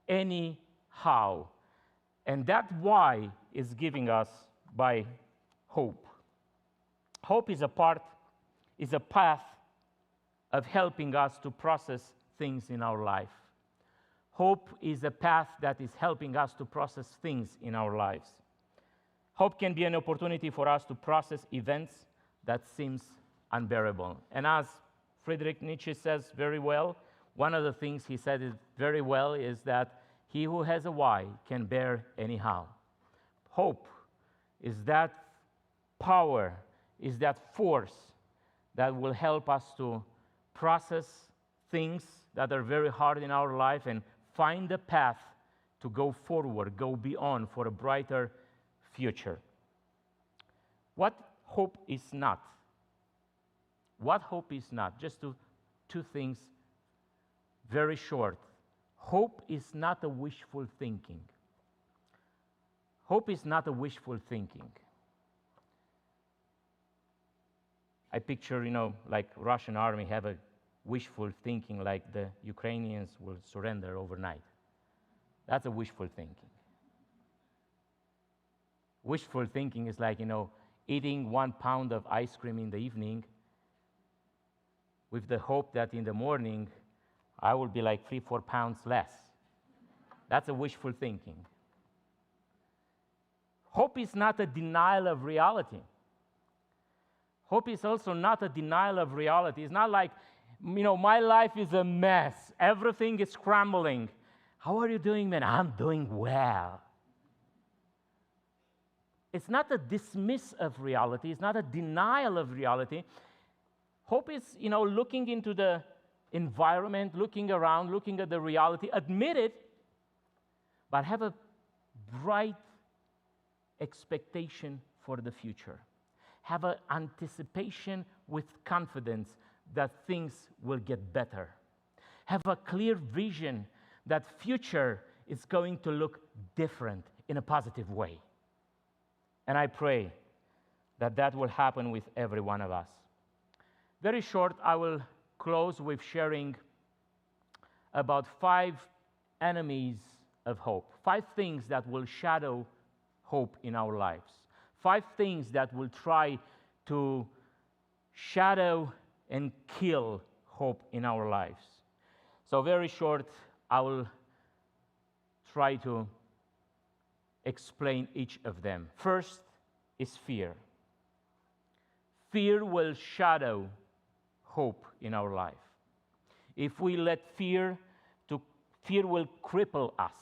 any how. And that why is giving us by hope. Hope is a path of helping us to process things in our life. Hope is a path that is helping us to process things in our lives. Hope can be an opportunity for us to process events that seems unbearable. And as Friedrich Nietzsche says very well, one of the things he said is very well is that he who has a why can bear anyhow. Hope is that power, is that force that will help us to process things that are very hard in our life and find a path to go forward, go beyond for a brighter future. What hope is not? What hope is not? Just two things, very short. Hope is not a wishful thinking. Hope is not a wishful thinking. I picture, like Russian army have a wishful thinking like the Ukrainians will surrender overnight. That's a wishful thinking. Wishful thinking is like, eating 1 pound of ice cream in the evening with the hope that in the morning I will be like 3-4 pounds less. That's a wishful thinking. Hope is not a denial of reality. Hope is also not a denial of reality. It's not like, my life is a mess. Everything is crumbling. How are you doing, man? I'm doing well. It's not a dismiss of reality. It's not a denial of reality. Hope is, looking into the environment, looking around, looking at the reality, admit it, but have a bright expectation for the future. Have an anticipation with confidence that things will get better. Have a clear vision that future is going to look different in a positive way. And I pray that that will happen with every one of us. Very short, I will close with sharing about 5 enemies of hope. 5 things that will shadow hope in our lives. 5 things that will try to shadow and kill hope in our lives. So very short, I will try to explain each of them. First is fear. Fear will shadow hope in our life. If we let fear will cripple us.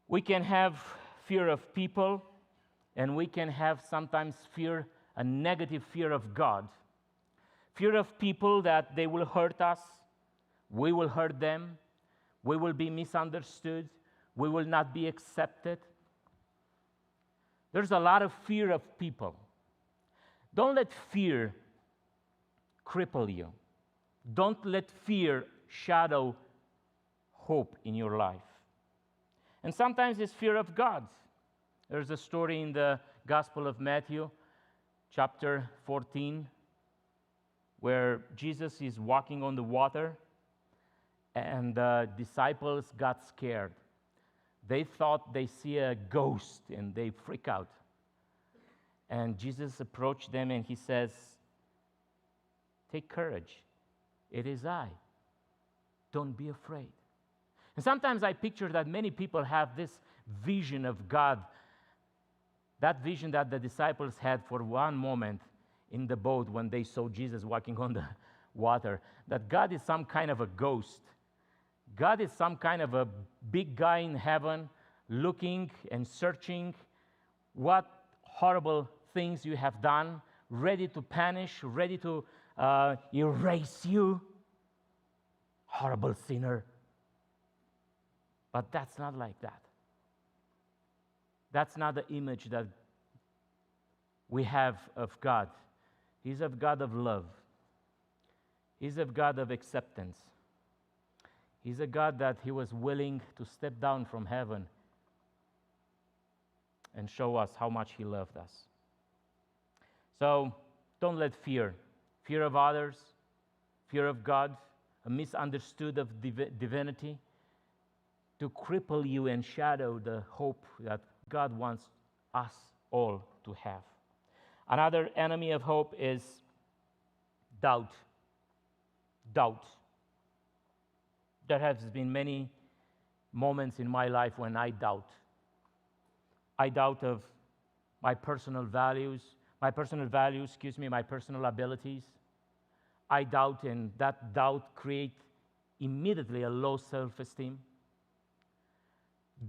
We can have fear of people, and we can have sometimes fear, a negative fear of God. Fear of people that they will hurt us, we will hurt them, we will be misunderstood, we will not be accepted. There's a lot of fear of people. Don't let fear cripple you. Don't let fear shadow hope in your life. And sometimes it's fear of God. There's a story in the Gospel of Matthew, chapter 14, where Jesus is walking on the water, and the disciples got scared. They thought they see a ghost, and they freak out. And Jesus approached them, and he says, "Take courage. It is I. Don't be afraid." And sometimes I picture that many people have this vision of God, that vision that the disciples had for one moment in the boat when they saw Jesus walking on the water, that God is some kind of a ghost. God is some kind of a big guy in heaven looking and searching what horrible things you have done, ready to punish, ready to erase you. Horrible sinner. But that's not like that. That's not the image that we have of God. He's a God of love. He's a God of acceptance. He's a God that he was willing to step down from heaven and show us how much he loved us. So don't let fear of others, fear of God, a misunderstood of divinity, to cripple you and shadow the hope that God wants us all to have. Another enemy of hope is doubt. Doubt. There has been many moments in my life when I doubt. I doubt of my personal my personal abilities. I doubt, and that doubt creates immediately a low self-esteem.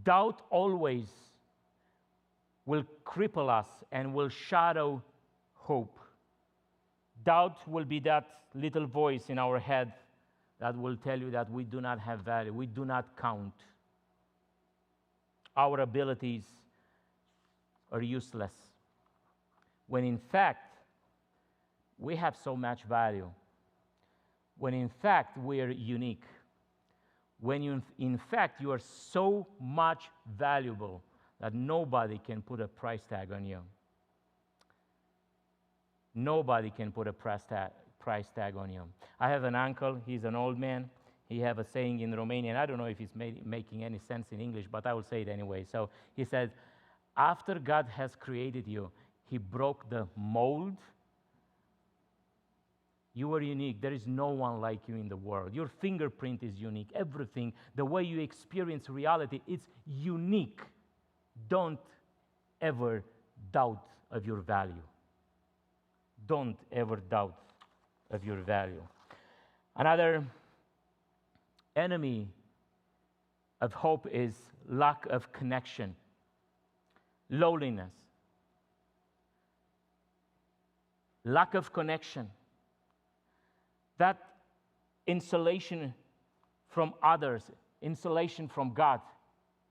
Doubt always will cripple us and will shadow hope. Doubt will be that little voice in our head that will tell you that we do not have value, we do not count. our abilities are useless, when in fact, we have so much value, when in fact, we are unique, when in fact, you are so much valuable that nobody can put a price tag on you. Nobody can put a price tag on you. I have an uncle, he's an old man. He have a saying in Romanian, I don't know if it's making any sense in English, but I will say it anyway. So he said, after God has created you, he broke the mold. You are unique. There is no one like you in the world. Your fingerprint is unique. Everything, the way you experience reality, it's unique. Don't ever doubt of your value. Don't ever doubt of your value. Another enemy of hope is lack of connection, loneliness, lack of connection. That insulation from others, insulation from God,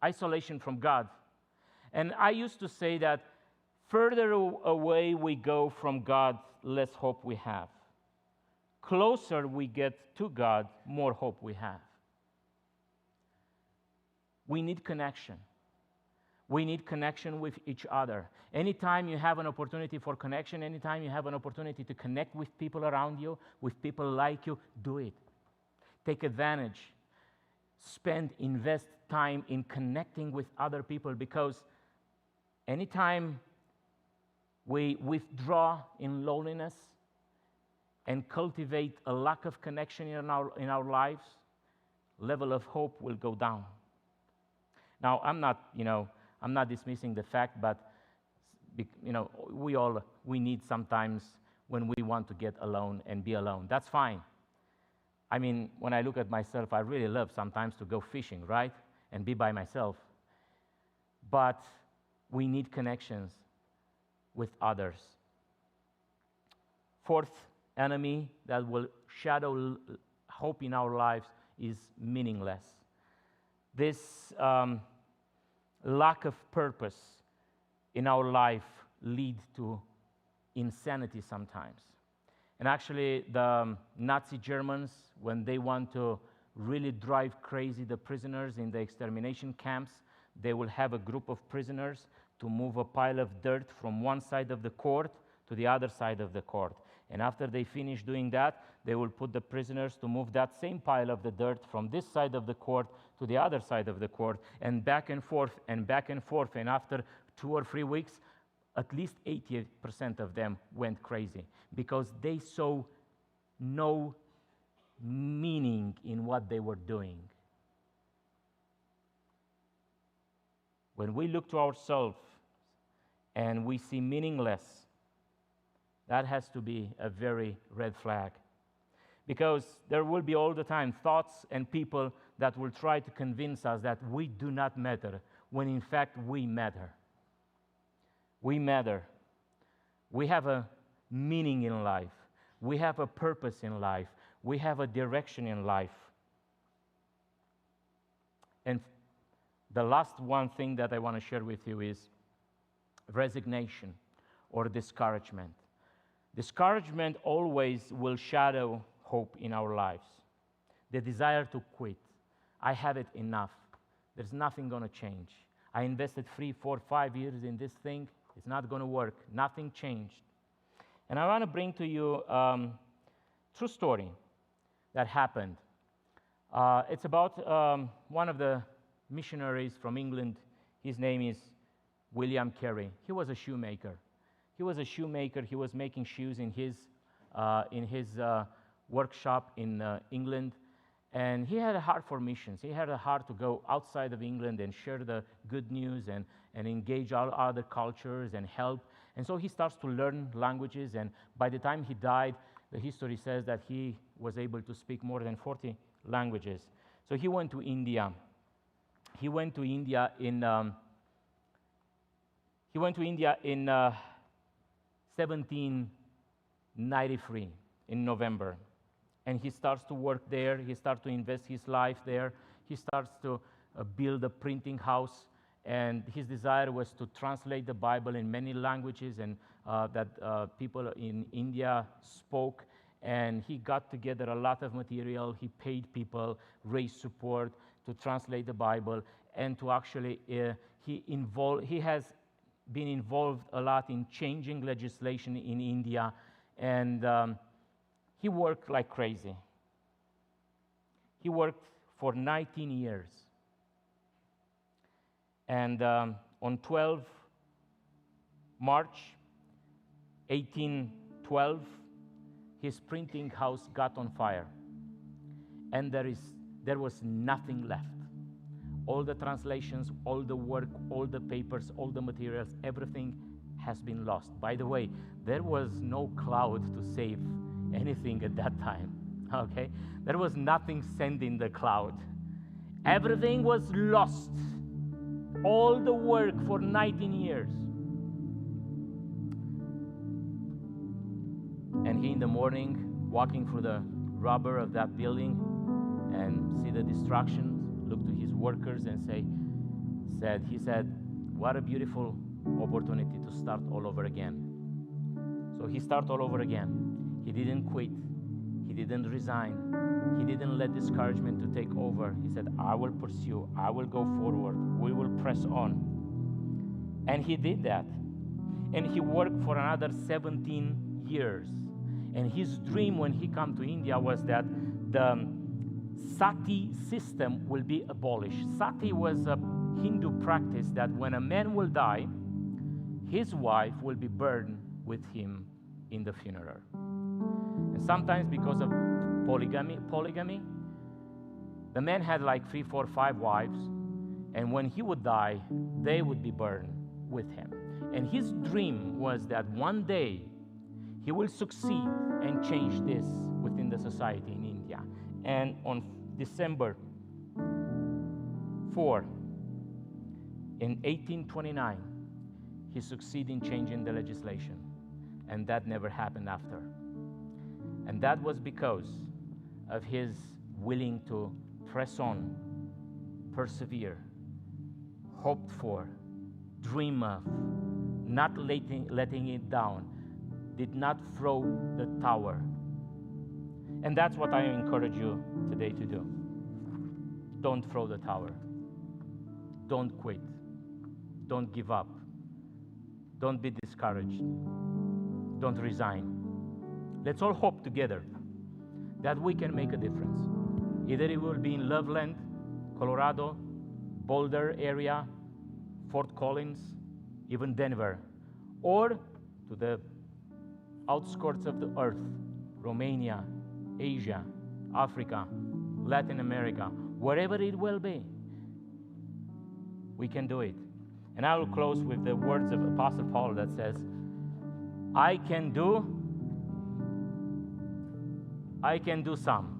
isolation from God. And I used to say that further away we go from God, less hope we have. Closer we get to God, more hope we have. We need connection. We need connection with each other. Anytime you have an opportunity for connection, anytime you have an opportunity to connect with people around you, with people like you, do it. Take advantage. Invest time in connecting with other people, because anytime we withdraw in loneliness and cultivate a lack of connection in our lives, level of hope will go down. Now, I'm not dismissing the fact, but we need sometimes when we want to get alone and be alone. That's fine. I mean, when I look at myself, I really love sometimes to go fishing, right? And be by myself. But we need connections with others. Fourth enemy that will shadow hope in our lives is meaningless. This lack of purpose in our life leads to insanity sometimes. And actually, the Nazi Germans, when they want to really drive crazy the prisoners in the extermination camps, they will have a group of prisoners to move a pile of dirt from one side of the court to the other side of the court. And after they finish doing that, they will put the prisoners to move that same pile of the dirt from this side of the court to the other side of the court, and back and forth and back and forth. And after 2 or 3 weeks, at least 80% of them went crazy because they saw no meaning in what they were doing. When we look to ourselves and we see meaningless, that has to be a very red flag. Because there will be all the time thoughts and people that will try to convince us that we do not matter, when in fact we matter. We matter. We have a meaning in life. We have a purpose in life. We have a direction in life. And the last one thing that I want to share with you is resignation or discouragement. Discouragement always will shadow hope in our lives. The desire to quit. I have it enough. There's nothing going to change. I invested 3, 4, 5 years in this thing. It's not going to work. Nothing changed. And I want to bring to you a true story that happened. It's about one of the missionaries from England. His name is William Carey. He was a shoemaker. He was a shoemaker. He was making shoes in his workshop in England. And he had a heart for missions. He had a heart to go outside of England and share the good news and engage all other cultures and help. And so he starts to learn languages. And by the time he died, the history says that he was able to speak more than 40 languages. So he went to India. He went to India in 1793 in November. And he starts to work there. He starts to invest his life there. He starts to build a printing house. And his desire was to translate the Bible in many languages and that people in India spoke. And he got together a lot of material. He paid people, raised support to translate the Bible, and to actually, he has been involved a lot in changing legislation in India, and he worked like crazy. He worked for 19 years. And on 12 March 1812, his printing house got on fire, and there was nothing left. All the translations, all the work, all the papers, all the materials, everything has been lost. By the way, there was no cloud to save anything at that time, okay? There was nothing sent in the cloud. Everything was lost. All the work for 19 years. And he in the morning, walking through the rubber of that building and see the destruction, looked to his workers and he said, what a beautiful opportunity to start all over again. So he started all over again. He didn't quit. He didn't resign. He didn't let discouragement to take over. He said, I will pursue. I will go forward. We will press on. And he did that. And he worked for another 17 years. And his dream when he came to India was that the sati system will be abolished. Sati was a Hindu practice that when a man will die, his wife will be burned with him in the funeral. And sometimes because of polygamy, the man had like 3, 4, 5 wives, and when he would die, they would be burned with him. And his dream was that one day he will succeed and change this within the society in India. And on December 4, in 1829, he succeeded in changing the legislation. And that never happened after. And that was because of his willing to press on, persevere, hope for, dream of, not letting it down, did not throw the tower. And that's what I encourage you today to do. Don't throw the tower. Don't quit. Don't give up. Don't be discouraged. Don't resign. Let's all hope together that we can make a difference. Either it will be in Loveland, Colorado, Boulder area, Fort Collins, even Denver, or to the outskirts of the earth, Romania, Asia, Africa, Latin America, wherever it will be, we can do it. And I will close with the words of Apostle Paul that says, I can do some.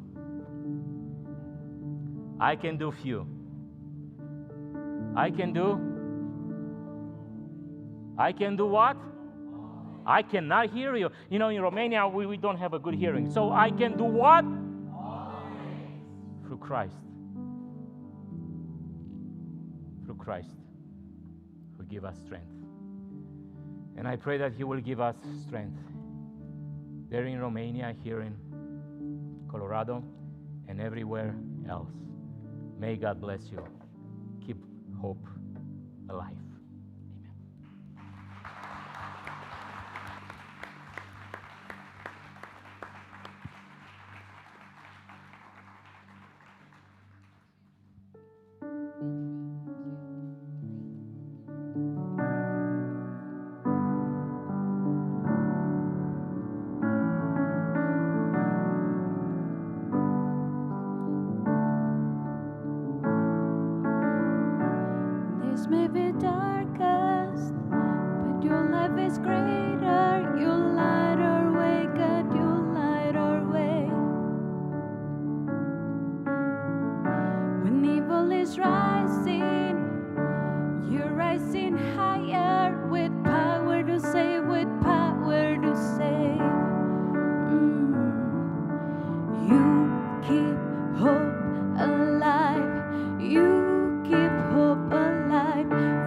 I can do few. I can do what? I cannot hear you. You know, in Romania, we don't have a good hearing. So I can do what? Through Christ. Through Christ, who give us strength. And I pray that He will give us strength there in Romania, here in Colorado, and everywhere else. May God bless you. Keep hope alive. This may be darkest, but your love is greater. You light our way, God, you light our way. When evil is rising, you're rising higher with power to save, with power to save. You keep hope alive. You keep hope alive.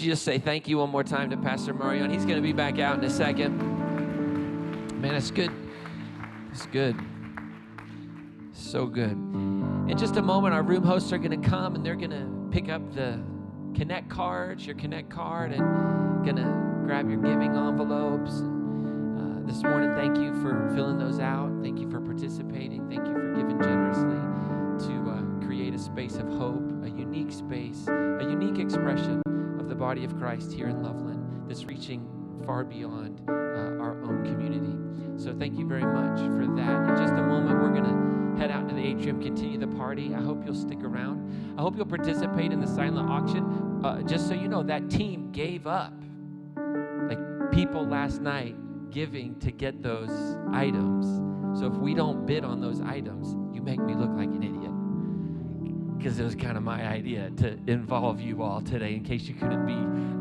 you just say thank you one more time to Pastor Marion? He's going to be back out in a second. Man, it's good. It's good. So good. In just a moment, our room hosts are going to come and they're going to pick up the Connect cards, your Connect card, and going to grab your giving envelopes. This morning, thank you for filling those out. Thank you for participating. Thank you for giving generously to create a space of hope, a unique space, a unique expression of the body of Christ here in Loveland that's reaching far beyond our own community. So thank you very much for that. In just a moment, we're going to head out into the atrium, continue the party. I hope you'll stick around. I hope you'll participate in the silent auction. Just so you know, that team gave up. Like people last night giving to get those items. So if we don't bid on those items, you make me look like an idiot. Because it was kind of my idea to involve you all today in case you couldn't be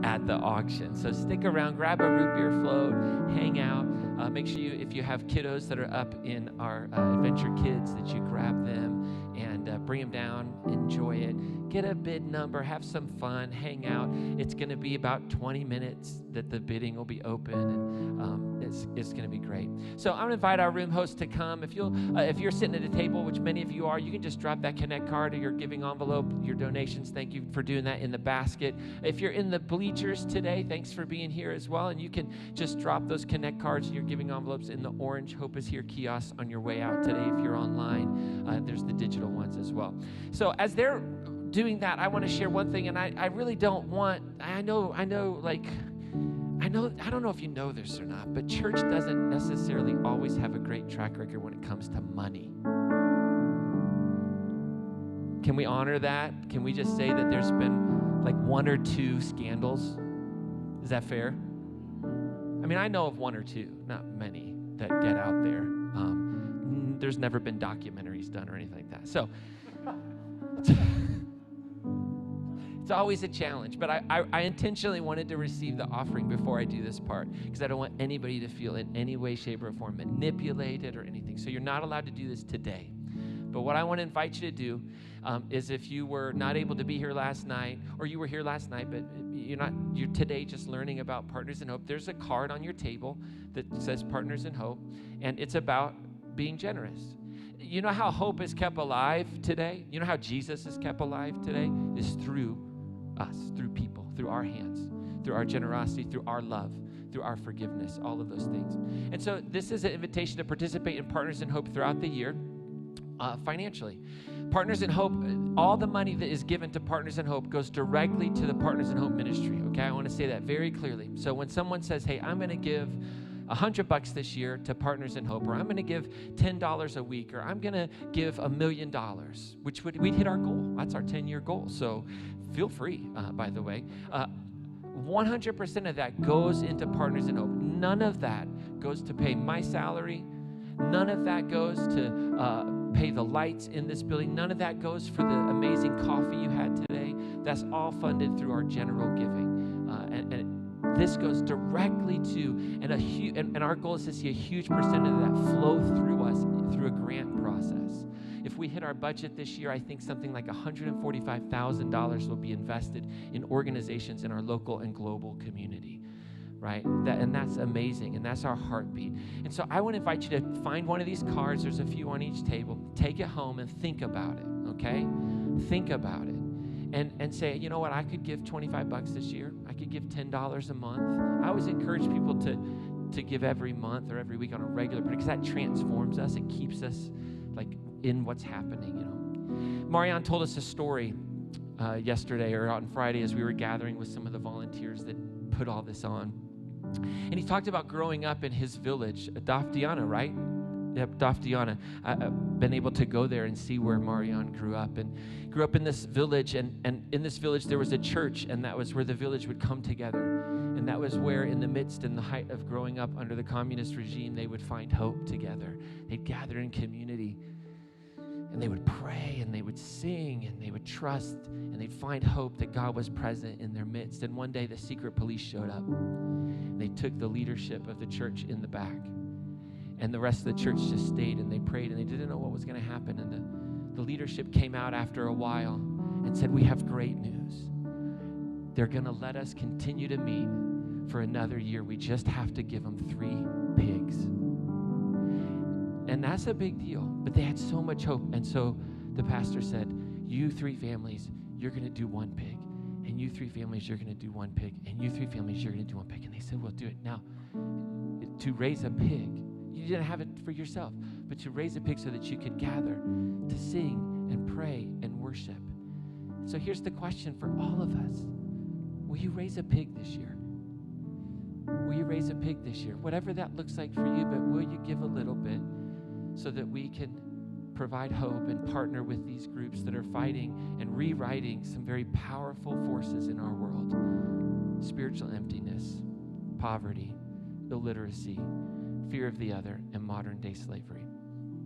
at the auction. So stick around, grab a root beer float, hang out. Make sure if you have kiddos that are up in our Adventure Kids, that you grab them and bring them down, enjoy it. Get a bid number, have some fun, hang out. It's going to be about 20 minutes that the bidding will be open, and it's going to be great. So I'm going to invite our room host to come. If you're sitting at a table, which many of you are, you can just drop that Connect card or your giving envelope, your donations. Thank you for doing that in the basket. If you're in the bleachers today, thanks for being here as well, and you can just drop those Connect cards and your giving envelopes in the orange Hope is Here kiosk on your way out today. If you're online, there's the digital ones as well. So as they're doing that, I want to share one thing, and I really don't want, I don't know if you know this or not, but church doesn't necessarily always have a great track record when it comes to money. Can we honor that? Can we just say that there's been like 1 or 2 scandals? Is that fair? I mean, I know of 1 or 2, not many, that get out there. There's never been documentaries done or anything like that. So it's always a challenge, but I intentionally wanted to receive the offering before I do this part because I don't want anybody to feel in any way, shape, or form manipulated or anything. So you're not allowed to do this today. But what I want to invite you to do is if you were not able to be here last night, or you were here last night, but you're today just learning about Partners in Hope, there's a card on your table that says Partners in Hope, and it's about being generous. You know how hope is kept alive today? You know how Jesus is kept alive today? Is through us, through people, through our hands, through our generosity, through our love, through our forgiveness, all of those things. And so this is an invitation to participate in Partners in Hope throughout the year financially. Partners in Hope, all the money that is given to Partners in Hope goes directly to the Partners in Hope ministry, okay? I want to say that very clearly. So when someone says, hey, I'm going to give $100 this year to Partners in Hope, or I'm going to give $10 a week, or I'm going to give $1 million, which we'd hit our goal. That's our 10-year goal. So feel free, by the way. 100% of that goes into Partners in Hope. None of that goes to pay my salary. None of that goes to pay the lights in this building. None of that goes for the amazing coffee you had today. That's all funded through our general giving. And this goes directly to, and our goal is to see a huge percentage of that flow through us through a grant process. If we hit our budget this year, I think something like $145,000 will be invested in organizations in our local and global community, right? That's amazing, and that's our heartbeat. And so I want to invite you to find one of these cards. There's a few on each table. Take it home and think about it, okay? Think about it. And say, you know what, I could give $25 this year. I could give $10 a month. I always encourage people to give every month or every week on a regular, because that transforms us. It keeps us like in what's happening, you know. Marianne told us a story yesterday or on Friday as we were gathering with some of the volunteers that put all this on. And he talked about growing up in his village, Dafdiana, right? Yep, Dafdiana. I've been able to go there and see where Marianne grew up. And grew up in this village, and in this village there was a church, and that was where the village would come together. And that was where, in the midst and the height of growing up under the communist regime, they would find hope together. They'd gather in community, and they would pray, and they would sing, and they would trust, and they'd find hope that God was present in their midst. And one day the secret police showed up, and they took the leadership of the church in the back. And the rest of the church just stayed, and they prayed, and they didn't know what was going to happen. And the, the leadership came out after a while and said, "We have great news. they're going to let us continue to meet for another year. We just have to give them 3 pigs. And that's a big deal. But they had so much hope. And so the pastor said, you 3 families, you're going to do 1 pig. And you 3 families, you're going to do 1 pig. And you 3 families, you're going to do 1 pig. And they said, we'll do it. Now, to raise a pig, you didn't have it for yourself, but to raise a pig so that you could gather to sing and pray and worship. So here's the question for all of us. Will you raise a pig this year? Will you raise a pig this year? Whatever that looks like for you, but will you give a little bit so that we can provide hope and partner with these groups that are fighting and rewriting some very powerful forces in our world? Spiritual emptiness, poverty, illiteracy, fear of the other, and modern day slavery.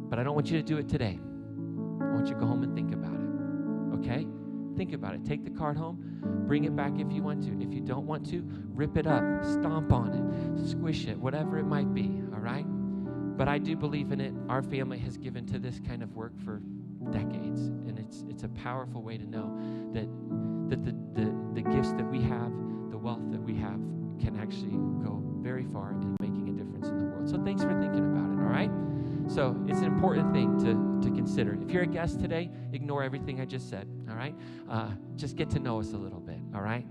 But I don't want you to do it today. I want you to go home and think about it. Okay? Think about it. Take the card home. Bring it back if you want to. If you don't want to, rip it up, stomp on it, squish it, whatever it might be, all right? But I do believe in it. Our family has given to this kind of work for decades, and it's a powerful way to know that the gifts that we have, the wealth that we have, can actually go very far in making a difference in the world. So thanks for thinking about it, all right? So it's an important thing to consider. If you're a guest today, ignore everything I just said, all right? Just get to know us a little bit, all right?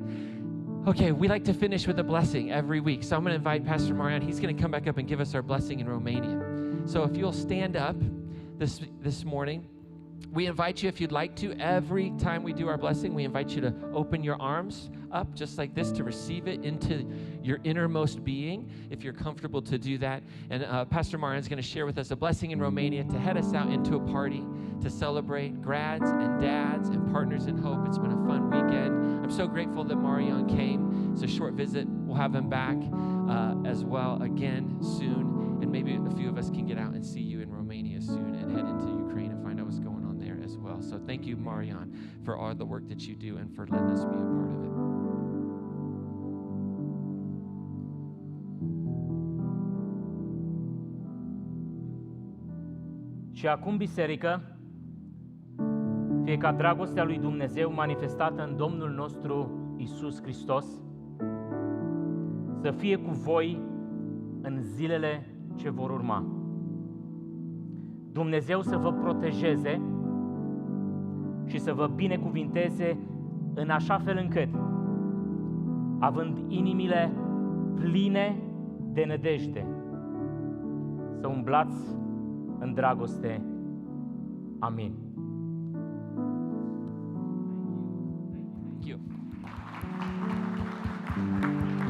Okay, we like to finish with a blessing every week. So I'm going to invite Pastor Marian. He's going to come back up and give us our blessing in Romanian. So if you'll stand up this morning, we invite you, if you'd like to, every time we do our blessing, we invite you to open your arms up just like this to receive it into your innermost being, if you're comfortable to do that. And Pastor Marian's going to share with us a blessing in Romania to head us out into a party to celebrate grads and dads and partners in hope. It's been a fun weekend. I'm so grateful that Marian came. It's a short visit. We'll have him back as well again soon. And maybe a few of us can get out and see you in Romania soon and head into Ukraine and find out what's going on there as well. So thank you, Marian, for all the work that you do and for letting us be a part of it. Și acum, biserică, fie ca dragostea lui Dumnezeu manifestată în Domnul nostru Iisus Hristos să fie cu voi în zilele ce vor urma. Dumnezeu să vă protejeze și să vă binecuvinteze în așa fel încât, având inimile pline de nădejde, să umblați în dragoste. Amin. Thank you.